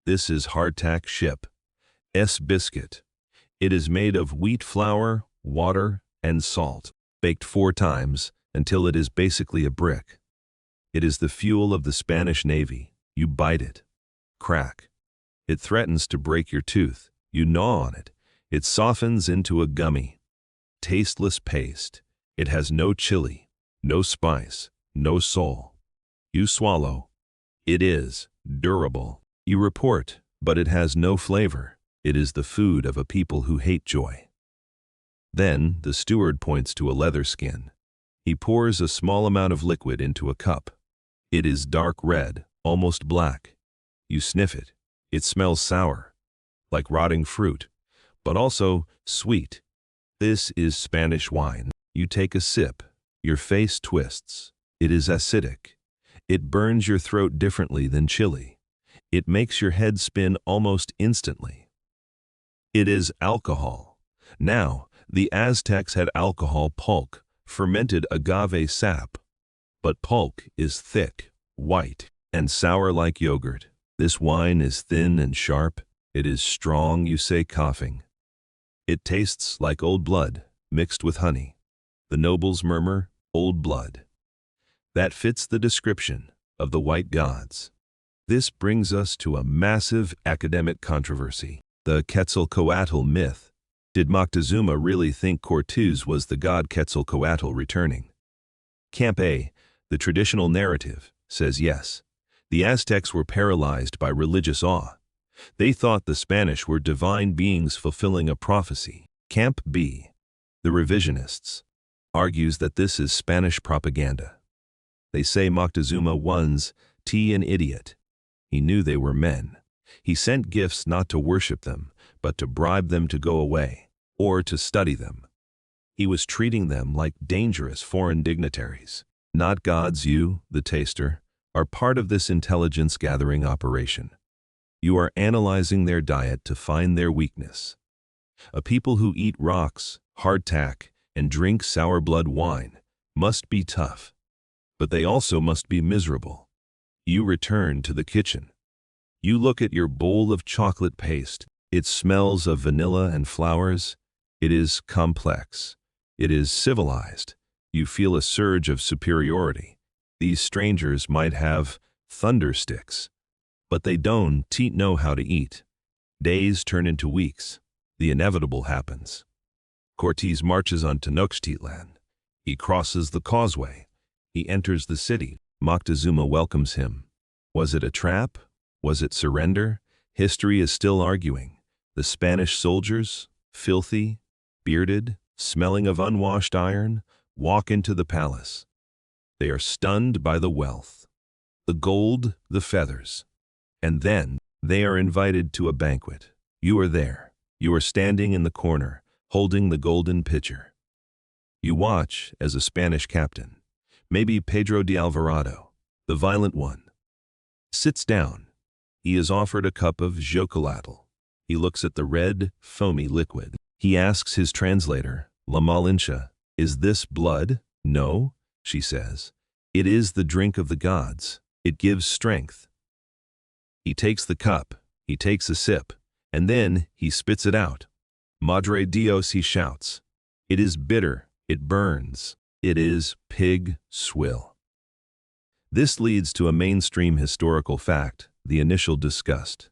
This is hardtack ship's biscuit. It is made of wheat flour, water, and salt, baked 4 times until it is basically a brick. It is the fuel of the Spanish Navy. You bite it. Crack. It threatens to break your tooth. You gnaw on it. It softens into a gummy, tasteless paste. It has no chili, no spice, no soul. You swallow. It is durable. You report, but it has no flavor. It is the food of a people who hate joy. Then the steward points to a leather skin. He pours a small amount of liquid into a cup. It is dark red, almost black. You sniff it. It smells sour, like rotting fruit, but also sweet. This is Spanish wine. You take a sip. Your face twists. It is acidic. It burns your throat differently than chili. It makes your head spin almost instantly. It is alcohol. Now, the Aztecs had alcohol pulque, fermented agave sap. But pulque is thick, white, and sour like yogurt. This wine is thin and sharp. It is strong, you say, coughing. It tastes like old blood, mixed with honey. The nobles murmur, old blood. That fits the description of the white gods. This brings us to a massive academic controversy. The Xocolātl myth. Did Moctezuma really think Cortez was the god Quetzalcoatl returning? Camp A, the traditional narrative, says yes. The Aztecs were paralyzed by religious awe. They thought the Spanish were divine beings fulfilling a prophecy. Camp B, the revisionists, argues that this is Spanish propaganda. They say Moctezuma was an idiot. He knew they were men. He sent gifts not to worship them, but to bribe them to go away, or to study them. He was treating them like dangerous foreign dignitaries, not gods. You, the taster, are part of this intelligence-gathering operation. You are analyzing their diet to find their weakness. A people who eat rocks, hardtack, and drink sour blood wine must be tough, but they also must be miserable. You return to the kitchen. You look at your bowl of chocolate paste. It smells of vanilla and flowers. It is complex. It is civilized. You feel a surge of superiority. These strangers might have thunder sticks, but they don't know how to eat. Days turn into weeks. The inevitable happens. Cortez marches on Tenochtitlan. He crosses the causeway. He enters the city. Moctezuma welcomes him. Was it a trap? Was it surrender? History is still arguing. The Spanish soldiers, filthy, bearded, smelling of unwashed iron, walk into the palace. They are stunned by the wealth, the gold, the feathers. And then they are invited to a banquet. You are there. You are standing in the corner, holding the golden pitcher. You watch as a Spanish captain, maybe Pedro de Alvarado, the violent one, sits down. He is offered a cup of Xocolātl. He looks at the red, foamy liquid. He asks his translator, La Malinche, "Is this blood?" "No," she says. "It is the drink of the gods. It gives strength." He takes the cup, he takes a sip, and then he spits it out. "Madre Dios," he shouts. It is bitter, it burns. It is pig swill. This leads to a mainstream historical fact, the initial disgust.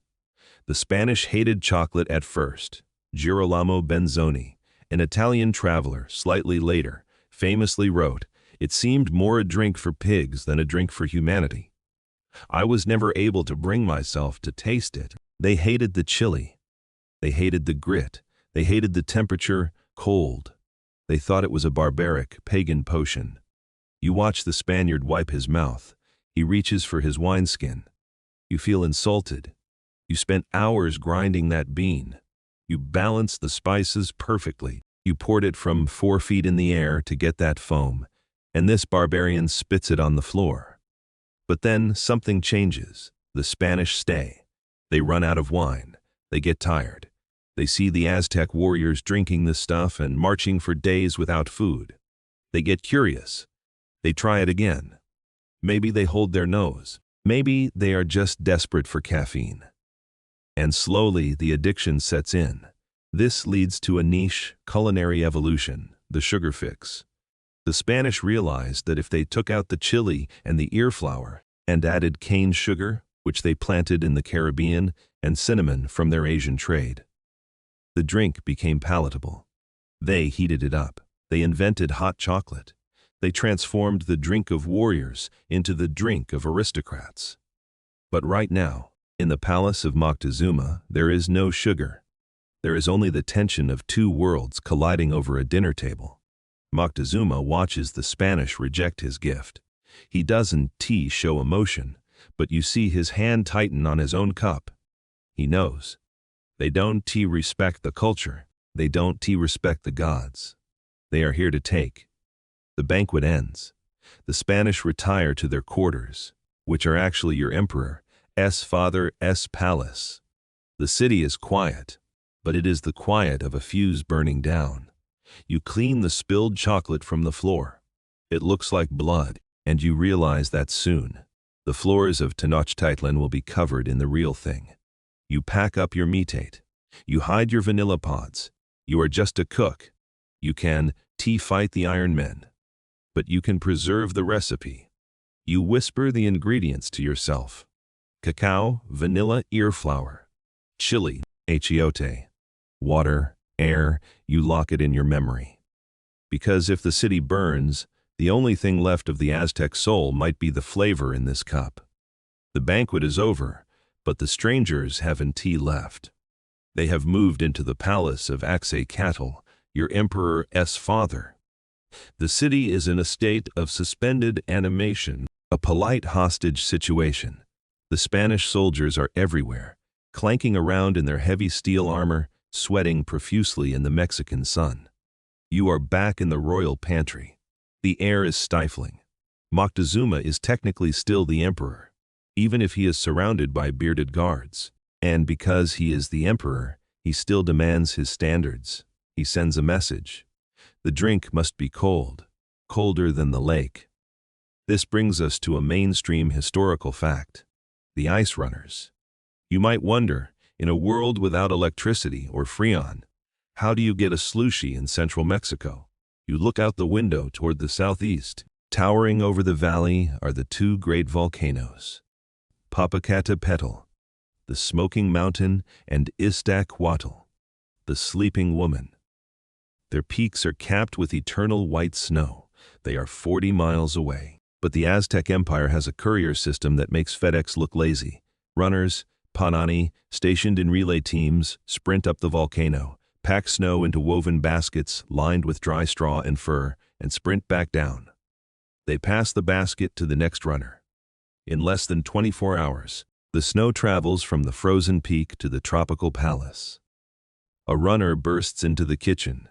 The Spanish hated chocolate at first. Girolamo Benzoni, an Italian traveler, slightly later, famously wrote, "It seemed more a drink for pigs than a drink for humanity. I was never able to bring myself to taste it." They hated the chili. They hated the grit. They hated the temperature, cold. They thought it was a barbaric, pagan potion. You watch the Spaniard wipe his mouth. He reaches for his wineskin. You feel insulted. You spent hours grinding that bean. You balanced the spices perfectly. You poured it from 4 feet in the air to get that foam, and this barbarian spits it on the floor. But then something changes. The Spanish stay. They run out of wine. They get tired. They see the Aztec warriors drinking this stuff and marching for days without food. They get curious. They try it again. Maybe they hold their nose. Maybe they are just desperate for caffeine. And slowly the addiction sets in. This leads to a niche culinary evolution, the sugar fix. The Spanish realized that if they took out the chili and the ear flour and added cane sugar, which they planted in the Caribbean, and cinnamon from their Asian trade, the drink became palatable. They heated it up. They invented hot chocolate. They transformed the drink of warriors into the drink of aristocrats. But right now, in the palace of Moctezuma, there is no sugar. There is only the tension of two worlds colliding over a dinner table. Moctezuma watches the Spanish reject his gift. He doesn't show emotion, but you see his hand tighten on his own cup. He knows. They don't respect the culture. They don't respect the gods. They are here to take. The banquet ends. The Spanish retire to their quarters, which are actually your emperor's father's palace. The city is quiet, but it is the quiet of a fuse burning down. You clean the spilled chocolate from the floor. It looks like blood, and you realize that soon the floors of Tenochtitlan will be covered in the real thing. You pack up your meat. You hide your vanilla pods. You are just a cook. You can fight the Iron Men, but you can preserve the recipe. You whisper the ingredients to yourself. Cacao, vanilla, ear flour, chili, achiote, water, air, you lock it in your memory. Because if the city burns, the only thing left of the Aztec soul might be the flavor in this cup. The banquet is over, but the strangers haven't left. They have moved into the palace of Xocolātl, your emperor's father. The city is in a state of suspended animation, a polite hostage situation. The Spanish soldiers are everywhere, clanking around in their heavy steel armor, sweating profusely in the Mexican sun. You are back in the royal pantry. The air is stifling. Moctezuma is technically still the emperor, even if he is surrounded by bearded guards. And because he is the emperor, he still demands his standards. He sends a message. The drink must be cold, colder than the lake. This brings us to a mainstream historical fact: the ice runners. You might wonder, in a world without electricity or freon, how do you get a slushie in central Mexico? You look out the window toward the southeast. Towering over the valley are the two great volcanoes, Popocatépetl, the smoking mountain, and Xocolātl, the sleeping woman. Their peaks are capped with eternal white snow. They are 40 miles away. But the Aztec Empire has a courier system that makes FedEx look lazy. Runners, Panani, stationed in relay teams, sprint up the volcano, pack snow into woven baskets lined with dry straw and fur, and sprint back down. They pass the basket to the next runner. In less than 24 hours, the snow travels from the frozen peak to the tropical palace. A runner bursts into the kitchen.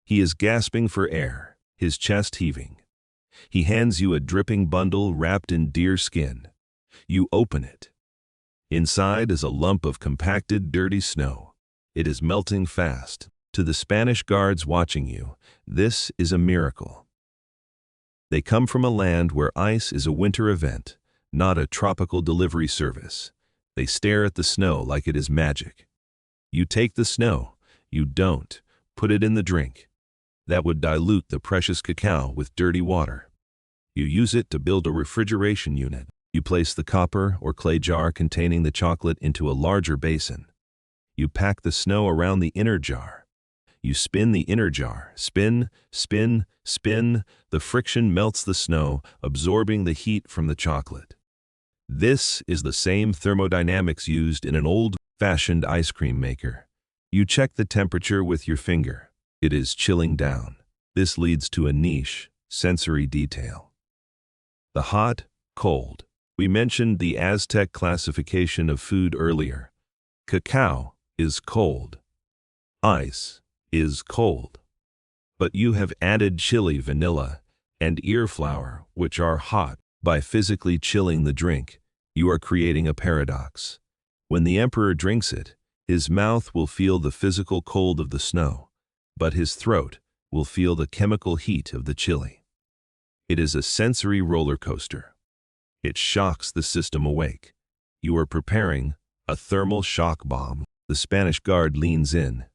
He is gasping for air, his chest heaving. He hands you a dripping bundle wrapped in deer skin. You open it. Inside is a lump of compacted, dirty snow. It is melting fast. To the Spanish guards watching you, this is a miracle. They come from a land where ice is a winter event, not a tropical delivery service. They stare at the snow like it is magic. You take the snow. You don't put it in the drink. That would dilute the precious cacao with dirty water. You use it to build a refrigeration unit. You place the copper or clay jar containing the chocolate into a larger basin. You pack the snow around the inner jar. You spin the inner jar. Spin, spin, spin. The friction melts the snow, absorbing the heat from the chocolate. This is the same thermodynamics used in an old-fashioned ice cream maker. You check the temperature with your finger. It is chilling down. This leads to a niche, sensory detail. The hot, cold. We mentioned the Aztec classification of food earlier. Cacao is cold. Ice is cold. But you have added chili, vanilla, and ear flour, which are hot. By physically chilling the drink, You are creating a paradox. When the emperor drinks it, his mouth will feel the physical cold of the snow, but his throat will feel the chemical heat of the chili. It is a sensory roller coaster. It shocks the system awake. You are preparing a thermal shock bomb. The Spanish guard leans in.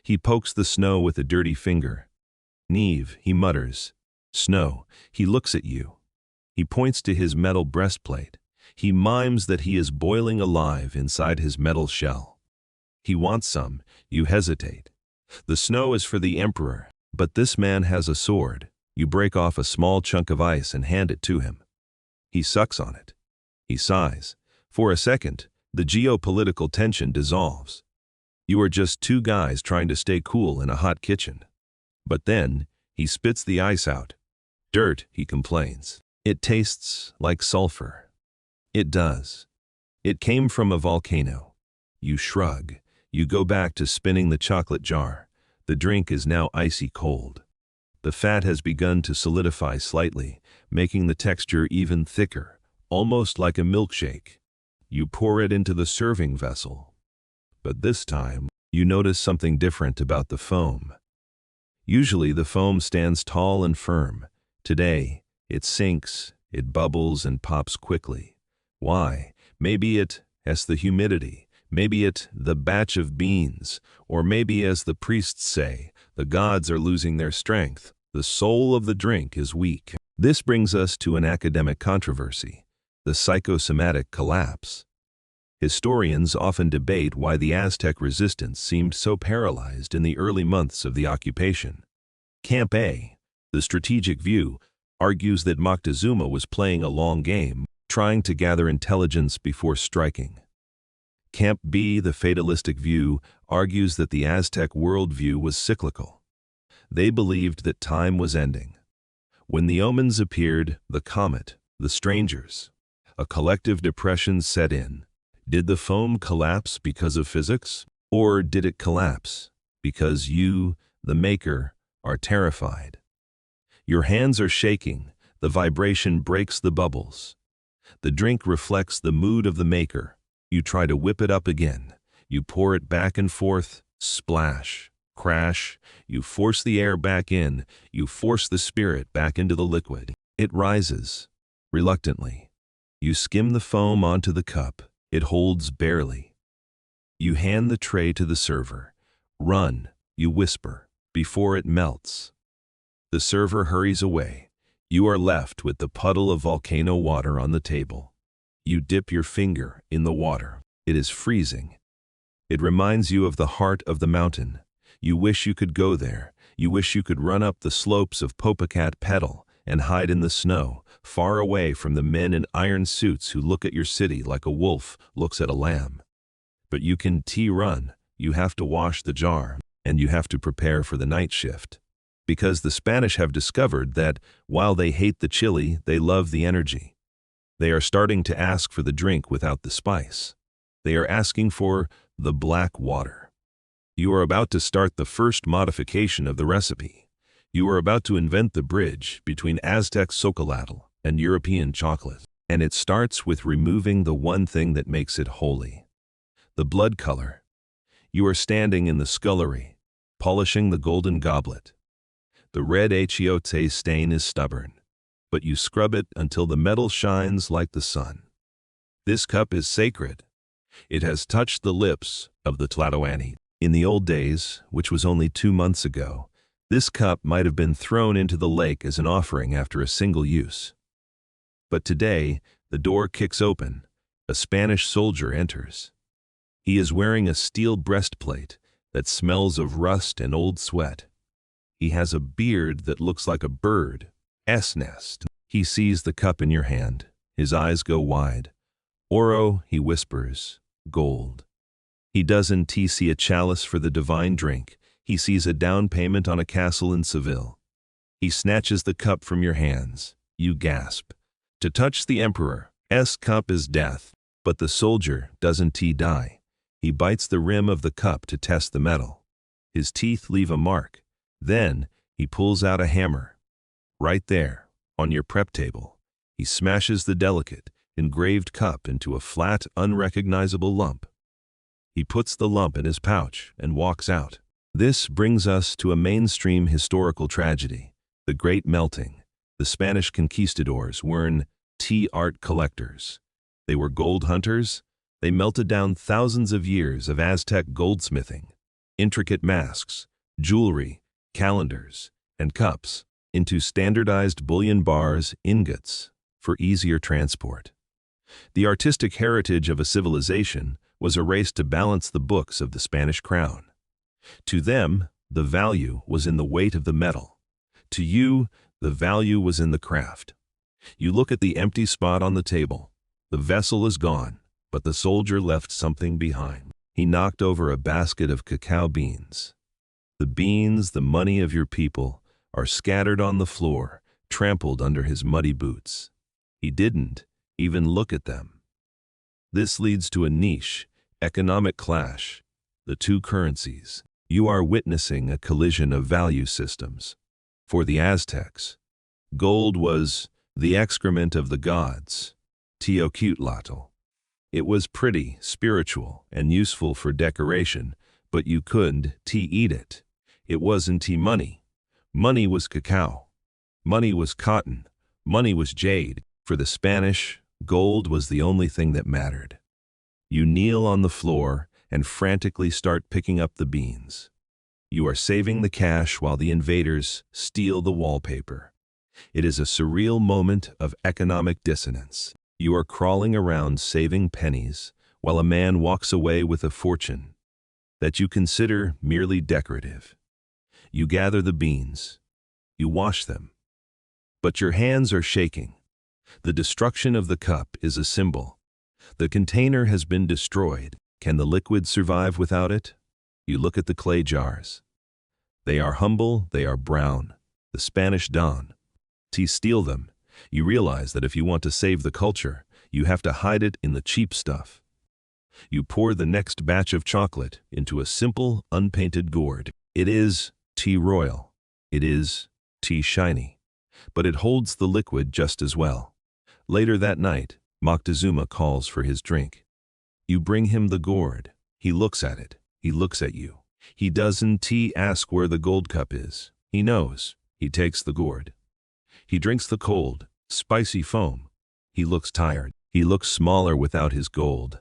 He pokes the snow with a dirty finger. Neve, he mutters. Snow, he looks at you. He points to his metal breastplate. He mimes that he is boiling alive inside his metal shell. He wants some. You hesitate. The snow is for the emperor, but this man has a sword. You break off a small chunk of ice and hand it to him. He sucks on it. He sighs. For a second, the geopolitical tension dissolves. You are just two guys trying to stay cool in a hot kitchen. But then, he spits the ice out. Dirt, he complains. It tastes like sulfur. It does. It came from a volcano. You shrug. You go back to spinning the chocolate jar. The drink is now icy cold. The fat has begun to solidify slightly, making the texture even thicker, almost like a milkshake. You pour it into the serving vessel. But this time, you notice something different about the foam. Usually the foam stands tall and firm. Today, it sinks, it bubbles and pops quickly. Why? Maybe it's the humidity. Maybe it's the batch of beans. Or maybe, as the priests say, the gods are losing their strength. The soul of the drink is weak. This brings us to an academic controversy, the psychosomatic collapse. Historians often debate why the Aztec resistance seemed so paralyzed in the early months of the occupation. Camp A, the strategic view, argues that Moctezuma was playing a long game, trying to gather intelligence before striking. Camp B, the fatalistic view, argues that the Aztec worldview was cyclical. They believed that time was ending. When the omens appeared, the comet, the strangers, a collective depression set in. Did the foam collapse because of physics? Or did it collapse because you, the maker, are terrified? Your hands are shaking. The vibration breaks the bubbles. The drink reflects the mood of the maker. You try to whip it up again. You pour it back and forth. Splash. Crash. You force the air back in. You force the spirit back into the liquid. It rises. Reluctantly. You skim the foam onto the cup. It holds barely. You hand the tray to the server. Run, you whisper, before it melts. The server hurries away. You are left with the puddle of volcano water on the table. You dip your finger in the water. It is freezing. It reminds you of the heart of the mountain. You wish you could go there. You wish you could run up the slopes of Popocatépetl and hide in the snow, far away from the men in iron suits who look at your city like a wolf looks at a lamb. But you can run. You have to wash the jar, and you have to prepare for the night shift. Because the Spanish have discovered that, while they hate the chili, they love the energy. They are starting to ask for the drink without the spice. They are asking for the black water. You are about to start the first modification of the recipe. You are about to invent the bridge between Aztec Xocolātl and European chocolate. And it starts with removing the one thing that makes it holy. The blood color. You are standing in the scullery, polishing the golden goblet. The red achiote stain is stubborn, but you scrub it until the metal shines like the sun. This cup is sacred. It has touched the lips of the Tlatoani. In the old days, which was only 2 months ago, this cup might have been thrown into the lake as an offering after a single use. But today, the door kicks open. A Spanish soldier enters. He is wearing a steel breastplate that smells of rust and old sweat. He has a beard that looks like a bird's nest. He sees the cup in your hand. His eyes go wide. Oro, he whispers, gold. He doesn't see a chalice for the divine drink. He sees a down payment on a castle in Seville. He snatches the cup from your hands. You gasp. To touch the emperor's cup is death. But the soldier doesn't die. He bites the rim of the cup to test the metal. His teeth leave a mark. Then, he pulls out a hammer. Right there, on your prep table. He smashes the delicate, engraved cup into a flat, unrecognizable lump. He puts the lump in his pouch and walks out. This brings us to a mainstream historical tragedy, the Great Melting. The Spanish conquistadors weren't tea art collectors. They were gold hunters. They melted down thousands of years of Aztec goldsmithing, intricate masks, jewelry, calendars, and cups into standardized bullion bars, ingots, for easier transport. The artistic heritage of a civilization was erased to balance the books of the Spanish crown. To them, the value was in the weight of the metal. To you, the value was in the craft. You look at the empty spot on the table. The vessel is gone, but the soldier left something behind. He knocked over a basket of cacao beans. The beans, the money of your people, are scattered on the floor, trampled under his muddy boots. He didn't even look at them. This leads to a niche, economic clash, the two currencies. You are witnessing a collision of value systems. For the Aztecs, gold was the excrement of the gods, Xocolātl. It was pretty, spiritual, and useful for decoration, but you couldn't eat it. It wasn't money. Money was cacao. Money was cotton. Money was jade. For the Spanish, gold was the only thing that mattered. You kneel on the floor and frantically start picking up the beans. You are saving the cash while the invaders steal the wallpaper. It is a surreal moment of economic dissonance. You are crawling around saving pennies while a man walks away with a fortune that you consider merely decorative. You gather the beans. You wash them. But your hands are shaking. The destruction of the cup is a symbol. The container has been destroyed. Can the liquid survive without it? You look at the clay jars. They are humble, they are brown. The Spanish dawn. To steal them, you realize that if you want to save the culture, you have to hide it in the cheap stuff. You pour the next batch of chocolate into a simple, unpainted gourd. It is tea royal. It is tea shiny. But it holds the liquid just as well. Later that night, Moctezuma calls for his drink. You bring him the gourd. He looks at it. He looks at you. He doesn't ask where the gold cup is. He knows. He takes the gourd. He drinks the cold, spicy foam. He looks tired. He looks smaller without his gold.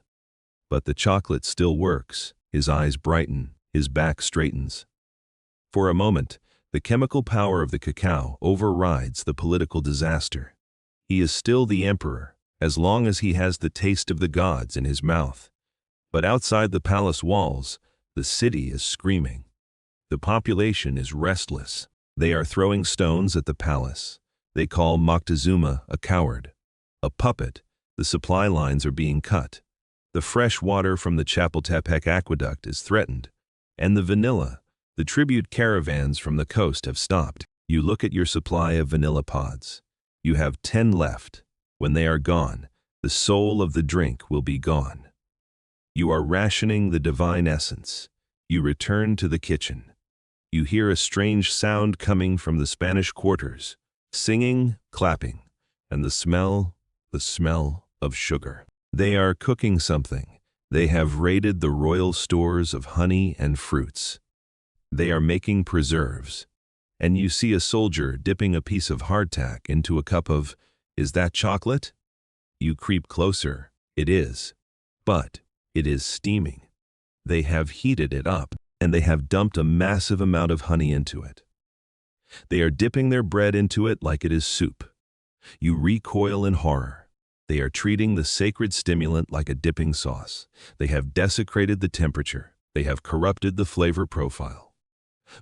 But the chocolate still works. His eyes brighten. His back straightens. For a moment, the chemical power of the cacao overrides the political disaster. He is still the emperor, as long as he has the taste of the gods in his mouth. But outside the palace walls, the city is screaming. The population is restless. They are throwing stones at the palace. They call Moctezuma a coward, a puppet. The supply lines are being cut. The fresh water from the Chapultepec aqueduct is threatened. And the vanilla, the tribute caravans from the coast have stopped. You look at your supply of vanilla pods. You have 10 left. When they are gone, the soul of the drink will be gone. You are rationing the divine essence. You return to the kitchen. You hear a strange sound coming from the Spanish quarters, singing, clapping, and the smell of sugar. They are cooking something. They have raided the royal stores of honey and fruits. They are making preserves. And you see a soldier dipping a piece of hardtack into a cup of, is that chocolate? You creep closer. It is. But it is steaming. They have heated it up, and they have dumped a massive amount of honey into it. They are dipping their bread into it like it is soup. You recoil in horror. They are treating the sacred stimulant like a dipping sauce. They have desecrated the temperature. They have corrupted the flavor profile.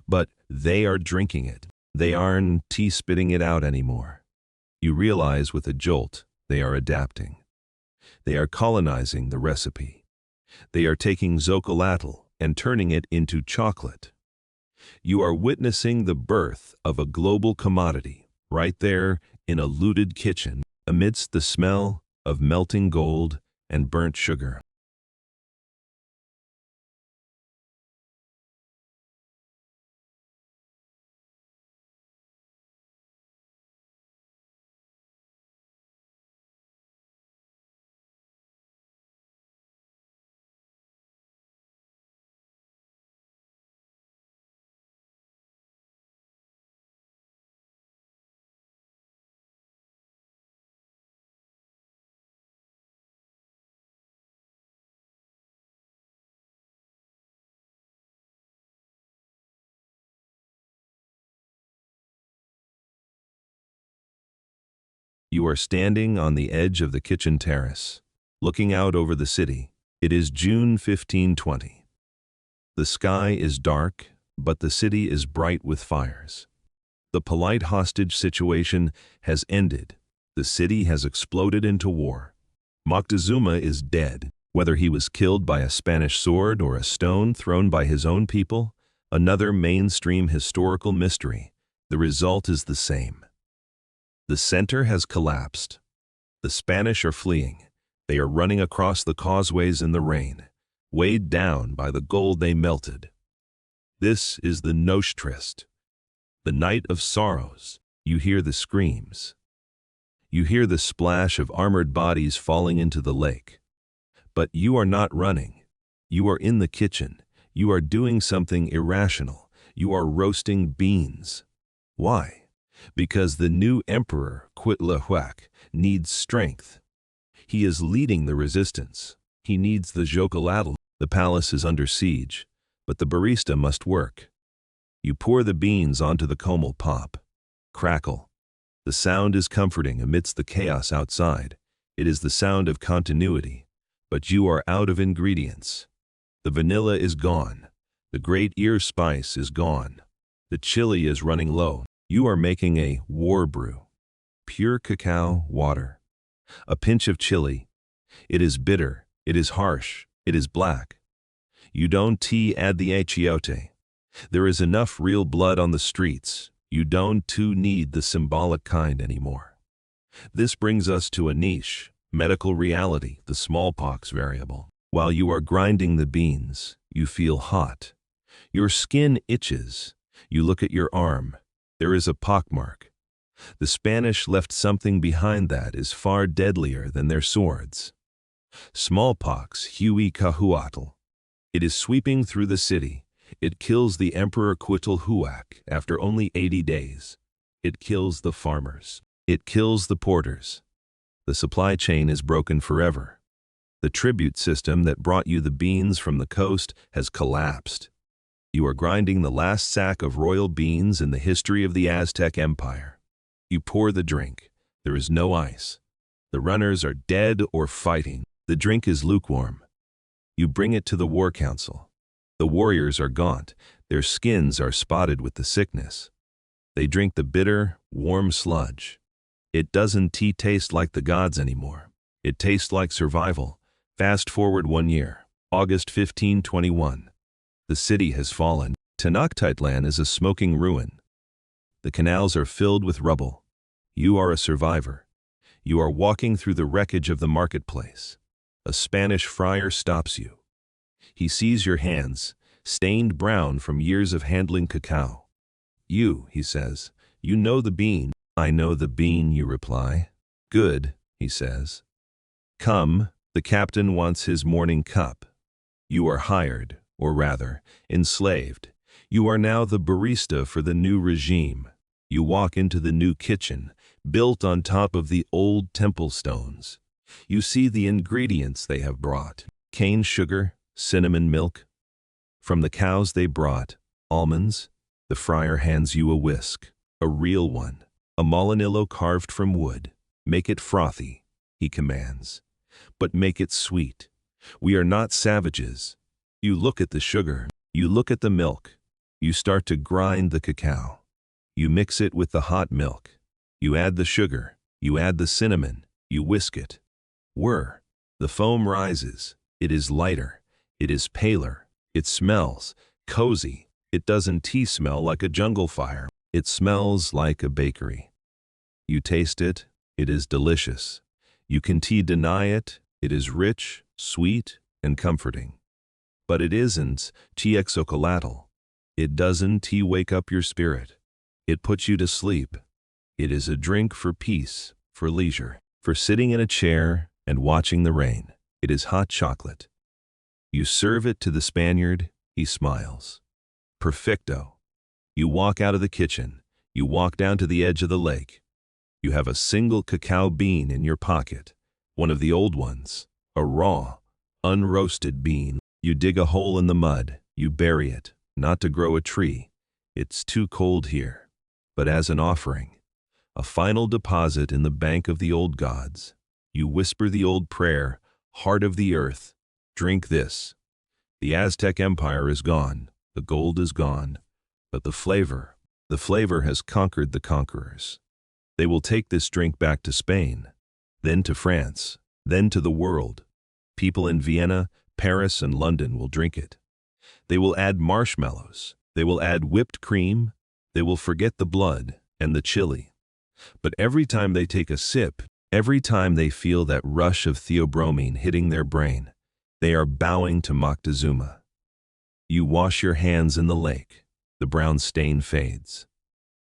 But they are drinking it. They aren't spitting it out anymore. You realize with a jolt, they are adapting. They are colonizing the recipe. They are taking Xocolātl and turning it into chocolate. You are witnessing the birth of a global commodity right there in a looted kitchen amidst the smell of melting gold and burnt sugar. You are standing on the edge of the kitchen terrace, looking out over the city. It is June 1520. The sky is dark, but the city is bright with fires. The polite hostage situation has ended. The city has exploded into war. Moctezuma is dead. Whether he was killed by a Spanish sword or a stone thrown by his own people, another mainstream historical mystery, the result is the same. The center has collapsed. The Spanish are fleeing. They are running across the causeways in the rain, weighed down by the gold they melted. This is the Noche Triste, the night of sorrows. You hear the screams. You hear the splash of armored bodies falling into the lake. But you are not running. You are in the kitchen. You are doing something irrational. You are roasting beans. Why? Because the new emperor, Xocolātl, needs strength. He is leading the resistance. He needs the Xocolātl. The palace is under siege, but the barista must work. You pour the beans onto the comal pop. Crackle. The sound is comforting amidst the chaos outside. It is the sound of continuity. But you are out of ingredients. The vanilla is gone. The great ear spice is gone. The chili is running low. You are making a war brew. Pure cacao water. A pinch of chili. It is bitter. It is harsh. It is black. You don't add the achiote. There is enough real blood on the streets. You don't need the symbolic kind anymore. This brings us to a niche. Medical reality, the smallpox variable. While you are grinding the beans, you feel hot. Your skin itches. You look at your arm. There is a pockmark. The Spanish left something behind that is far deadlier than their swords. Smallpox, Xocolātl. It is sweeping through the city. It kills the Emperor Xocolātl after only 80 days. It kills the farmers. It kills the porters. The supply chain is broken forever. The tribute system that brought you the beans from the coast has collapsed. You are grinding the last sack of royal beans in the history of the Aztec Empire. You pour the drink. There is no ice. The runners are dead or fighting. The drink is lukewarm. You bring it to the war council. The warriors are gaunt. Their skins are spotted with the sickness. They drink the bitter, warm sludge. It doesn't taste like the gods anymore. It tastes like survival. Fast forward 1 year, August 1521. The city has fallen. Tenochtitlan is a smoking ruin. The canals are filled with rubble. You are a survivor. You are walking through the wreckage of the marketplace. A Spanish friar stops you. He sees your hands, stained brown from years of handling cacao. You, he says, you know the bean. I know the bean, you reply. Good, he says. Come, the captain wants his morning cup. You are hired, or rather, enslaved. You are now the barista for the new regime. You walk into the new kitchen, built on top of the old temple stones. You see the ingredients they have brought. Cane sugar, cinnamon milk. From the cows they brought, almonds. The friar hands you a whisk, a real one. A molinillo carved from wood. Make it frothy, he commands. But make it sweet. We are not savages. You look at the sugar. You look at the milk. You start to grind the cacao. You mix it with the hot milk. You add the sugar. You add the cinnamon. You whisk it. Whir. The foam rises. It is lighter. It is paler. It smells cozy. It doesn't smell like a jungle fire. It smells like a bakery. You taste it. It is delicious. You can deny it. It is rich, sweet, and comforting. But it isn't Xocolātl. It doesn't wake up your spirit. It puts you to sleep. It is a drink for peace, for leisure, for sitting in a chair and watching the rain. It is hot chocolate. You serve it to the Spaniard. He smiles. Perfecto. You walk out of the kitchen. You walk down to the edge of the lake. You have a single cacao bean in your pocket, one of the old ones, a raw, unroasted bean. You dig a hole in the mud. You bury it, not to grow a tree. It's too cold here. But as an offering a final deposit in the bank of the old gods. You whisper the old prayer, heart of the earth, drink this. The Aztec Empire is gone, the gold is gone, but the flavor has conquered the conquerors. They will take this drink back to Spain, then to France, then to the world. People in Vienna, Paris, and London will drink it. They will add marshmallows, they will add whipped cream, they will forget the blood and the chili. But every time they take a sip, every time they feel that rush of theobromine hitting their brain, they are bowing to Moctezuma. You wash your hands in the lake. The brown stain fades.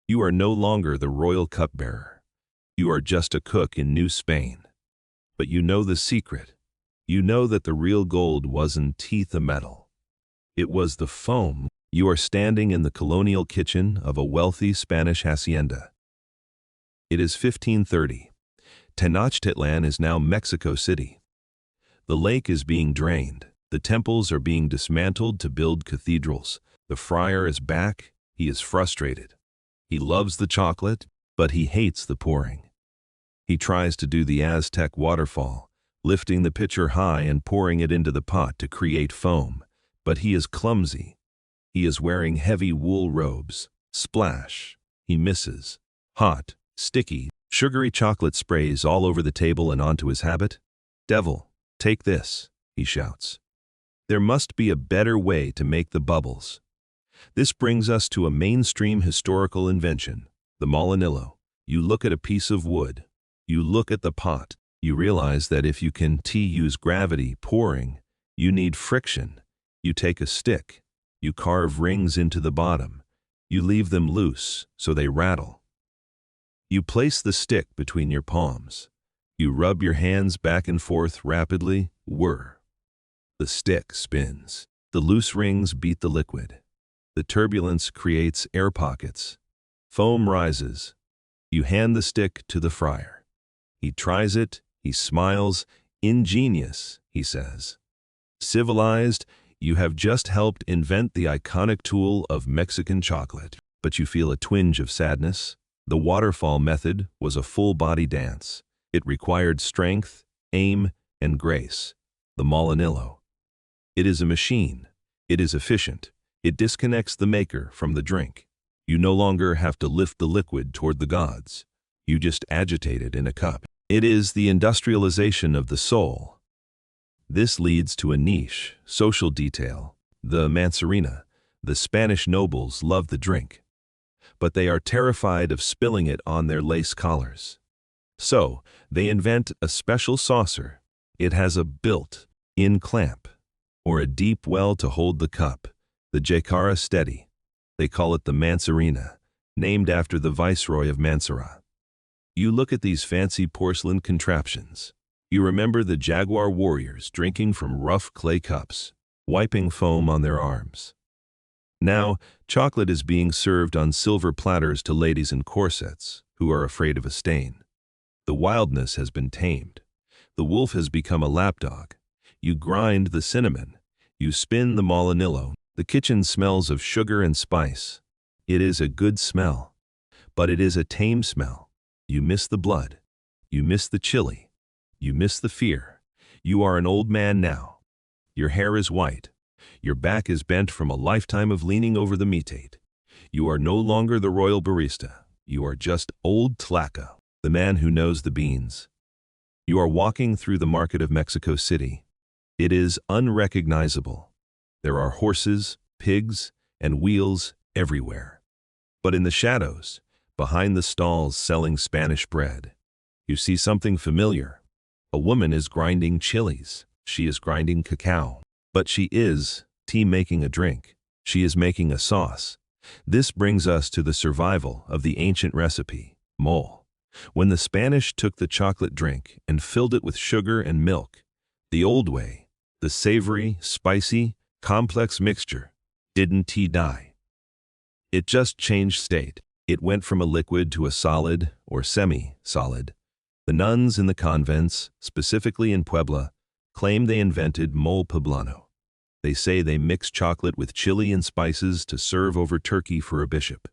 You are no longer the royal cupbearer. You are just a cook in New Spain. But you know the secret. You know that the real gold wasn't teeth of metal. It was the foam. You are standing in the colonial kitchen of a wealthy Spanish hacienda. It is 1530. Tenochtitlan is now Mexico City. The lake is being drained. The temples are being dismantled to build cathedrals. The friar is back. He is frustrated. He loves the chocolate, but he hates the pouring. He tries to do the Aztec waterfall, lifting the pitcher high and pouring it into the pot to create foam, but he is clumsy. He is wearing heavy wool robes. Splash. He misses. Hot, sticky, sugary chocolate sprays all over the table and onto his habit. Devil, take this, he shouts. There must be a better way to make the bubbles. This brings us to a mainstream historical invention, the molinillo. You look at a piece of wood. You look at the pot. You realize that if you can use gravity pouring, you need friction. You take a stick. You carve rings into the bottom. You leave them loose so they rattle. You place the stick between your palms. You rub your hands back and forth rapidly. Whir. The stick spins. The loose rings beat the liquid. The turbulence creates air pockets. Foam rises. You hand the stick to the friar. He tries it. He smiles. Ingenious, he says. Civilized, you have just helped invent the iconic tool of Mexican chocolate. But you feel a twinge of sadness. The waterfall method was a full-body dance. It required strength, aim, and grace. The molinillo. It is a machine. It is efficient. It disconnects the maker from the drink. You no longer have to lift the liquid toward the gods. You just agitate it in a cup. It is the industrialization of the soul. This leads to a niche, social detail. The manzarina. The Spanish nobles love the drink, but they are terrified of spilling it on their lace collars. So, they invent a special saucer. It has a built-in clamp, or a deep well to hold the cup. The Jacara steady. They call it the manzarina, named after the viceroy of Mansura. You look at these fancy porcelain contraptions. You remember the jaguar warriors drinking from rough clay cups, wiping foam on their arms. Now, chocolate is being served on silver platters to ladies in corsets who are afraid of a stain. The wildness has been tamed. The wolf has become a lapdog. You grind the cinnamon. You spin the molinillo. The kitchen smells of sugar and spice. It is a good smell, but it is a tame smell. You miss the blood. You miss the chili. You miss the fear. You are an old man now. Your hair is white. Your back is bent from a lifetime of leaning over the meatate. You are no longer the royal barista. You are just old Tlaca, the man who knows the beans. You are walking through the market of Mexico City. It is unrecognizable. There are horses, pigs, and wheels everywhere. But in the shadows, behind the stalls selling Spanish bread, you see something familiar. A woman is grinding chilies. She is grinding cacao. But she is making a drink. She is making a sauce. This brings us to the survival of the ancient recipe, mole. When the Spanish took the chocolate drink and filled it with sugar and milk, the old way, the savory, spicy, complex mixture, didn't die. It just changed state. It went from a liquid to a solid or semi-solid. The nuns in the convents, specifically in Puebla, claim they invented mole poblano. They say they mix chocolate with chili and spices to serve over turkey for a bishop.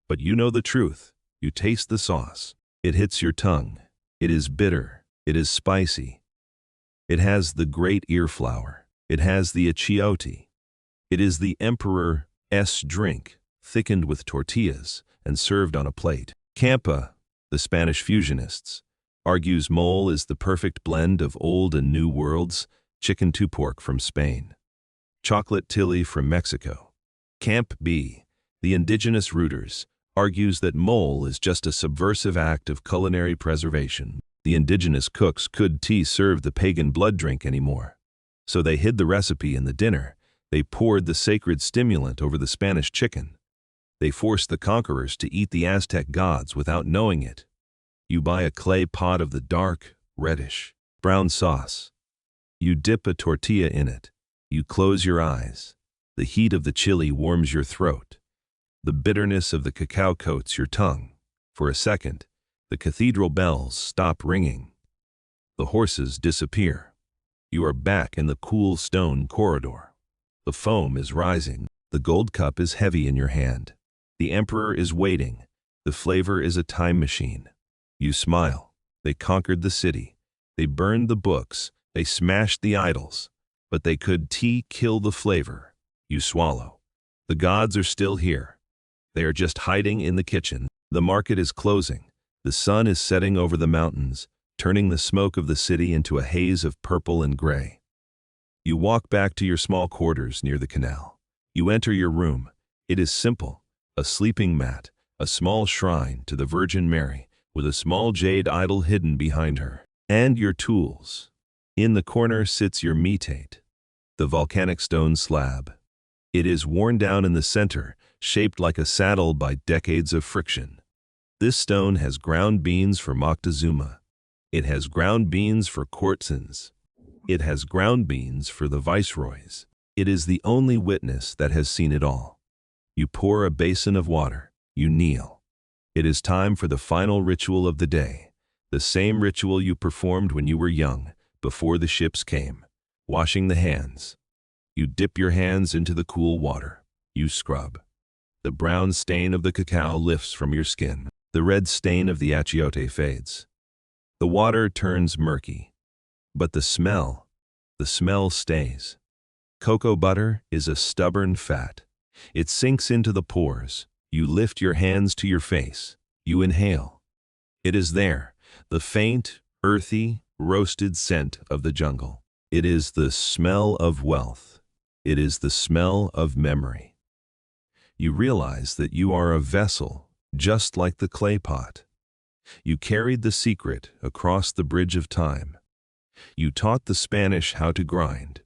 But you know the truth. You taste the sauce. It hits your tongue. It is bitter. It is spicy. It has the great ear flower. It has the achiote. It is the emperor's drink, thickened with tortillas and served on a plate. Campa, the Spanish fusionists, argues mole is the perfect blend of old and new worlds, chicken to pork from Spain. Xocolātl from Mexico. Camp B, the indigenous rooters, argues that mole is just a subversive act of culinary preservation. The indigenous cooks couldn't serve the pagan blood drink anymore. So they hid the recipe in the dinner. They poured the sacred stimulant over the Spanish chicken. They forced the conquerors to eat the Aztec gods without knowing it. You buy a clay pot of the dark, reddish, brown sauce. You dip a tortilla in it. You close your eyes. The heat of the chili warms your throat. The bitterness of the cacao coats your tongue. For a second, the cathedral bells stop ringing. The horses disappear. You are back in the cool stone corridor. The foam is rising. The gold cup is heavy in your hand. The emperor is waiting. The flavor is a time machine. You smile. They conquered the city. They burned the books. They smashed the idols. But they could kill the flavor. You swallow. The gods are still here. They are just hiding in the kitchen. The market is closing. The sun is setting over the mountains, turning the smoke of the city into a haze of purple and gray. You walk back to your small quarters near the canal. You enter your room. It is simple. A sleeping mat, a small shrine to the Virgin Mary, with a small jade idol hidden behind her, and your tools. In the corner sits your metate, the volcanic stone slab. It is worn down in the center, shaped like a saddle by decades of friction. This stone has ground beans for Moctezuma. It has ground beans for courtesans. It has ground beans for the viceroys. It is the only witness that has seen it all. You pour a basin of water. You kneel. It is time for the final ritual of the day, the same ritual you performed when you were young, before the ships came, washing the hands. You dip your hands into the cool water. You scrub. The brown stain of the cacao lifts from your skin. The red stain of the achiote fades. The water turns murky. But the smell stays. Cocoa butter is a stubborn fat. It sinks into the pores. You lift your hands to your face. You inhale. It is there, the faint, earthy, roasted scent of the jungle. It is the smell of wealth. It is the smell of memory. You realize that you are a vessel, just like the clay pot. You carried the secret across the bridge of time. You taught the Spanish how to grind.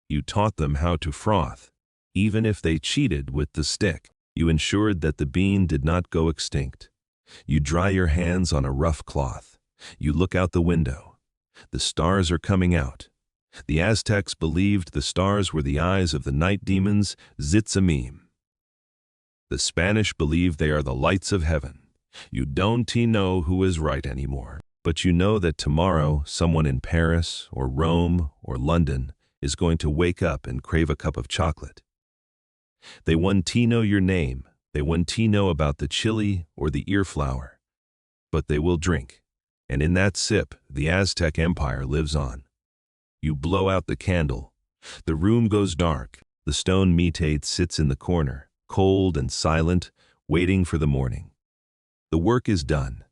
You taught them how to froth, even if they cheated with the stick. You ensured that the bean did not go extinct. You dry your hands on a rough cloth. You look out the window. The stars are coming out. The Aztecs believed the stars were the eyes of the night demons, Zitzamim. The Spanish believe they are the lights of heaven. You don't know who is right anymore, but you know that tomorrow someone in Paris or Rome or London is going to wake up and crave a cup of chocolate. They want to know your name. They want to know about the chili or the ear flower. But they will drink, and in that sip, the Aztec Empire lives on. You blow out the candle. The room goes dark. The stone metate sits in the corner, cold and silent, waiting for the morning. The work is done.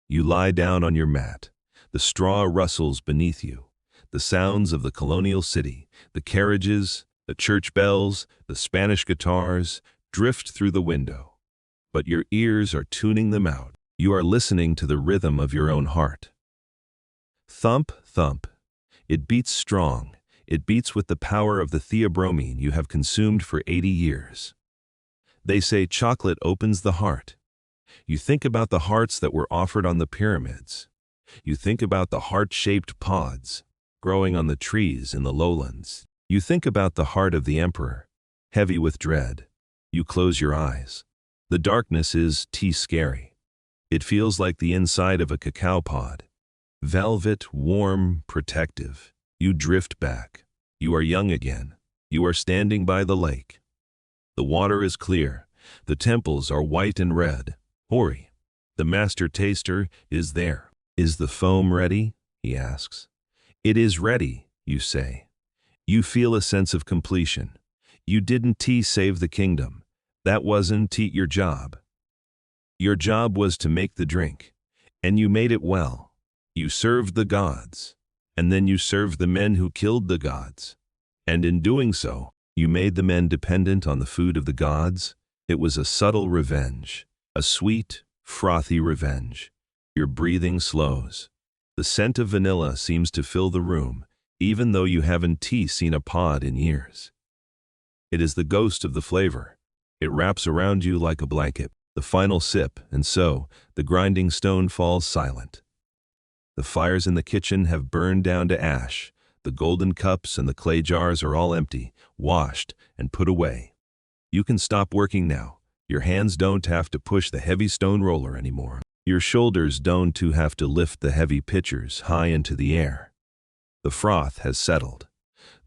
You lie down on your mat. The straw rustles beneath you. The sounds of the colonial city, the carriages, the church bells, the Spanish guitars, drift through the window. But your ears are tuning them out. You are listening to the rhythm of your own heart. Thump, thump. It beats strong. It beats with the power of the theobromine you have consumed for 80 years. They say chocolate opens the heart. You think about the hearts that were offered on the pyramids. You think about the heart-shaped pods growing on the trees in the lowlands. You think about the heart of the emperor, heavy with dread. You close your eyes. The darkness is scary. It feels like the inside of a cacao pod. Velvet, warm, protective. You drift back. You are young again. You are standing by the lake. The water is clear. The temples are white and red. Hori. The master taster is there. Is the foam ready? He asks. It is ready, you say. You feel a sense of completion. You didn't save the kingdom. That wasn't your job. Your job was to make the drink. And you made it well. You served the gods. And then you served the men who killed the gods. And in doing so, you made the men dependent on the food of the gods. It was a subtle revenge, a sweet, frothy revenge. Your breathing slows. The scent of vanilla seems to fill the room, even though you haven't seen a pod in years. It is the ghost of the flavor. It wraps around you like a blanket. The final sip, and so, the grinding stone falls silent. The fires in the kitchen have burned down to ash. The golden cups and the clay jars are all empty, washed, and put away. You can stop working now. Your hands don't have to push the heavy stone roller anymore. Your shoulders don't have to lift the heavy pitchers high into the air. The froth has settled.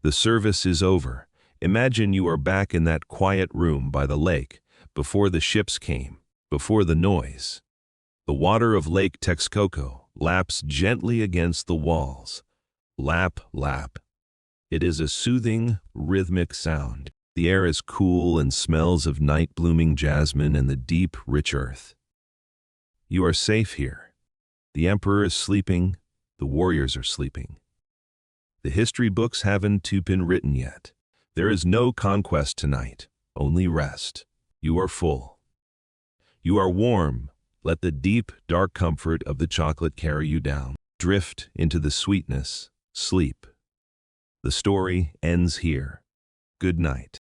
The service is over. Imagine you are back in that quiet room by the lake, before the ships came, before the noise. The water of Lake Texcoco laps gently against the walls. Lap, lap. It is a soothing, rhythmic sound. The air is cool and smells of night-blooming jasmine and the deep, rich earth. You are safe here. The emperor is sleeping. The warriors are sleeping. The history books haven't been written yet. There is no conquest tonight, only rest. You are full. You are warm. Let the deep, dark comfort of the chocolate carry you down. Drift into the sweetness. Sleep. The story ends here. Good night.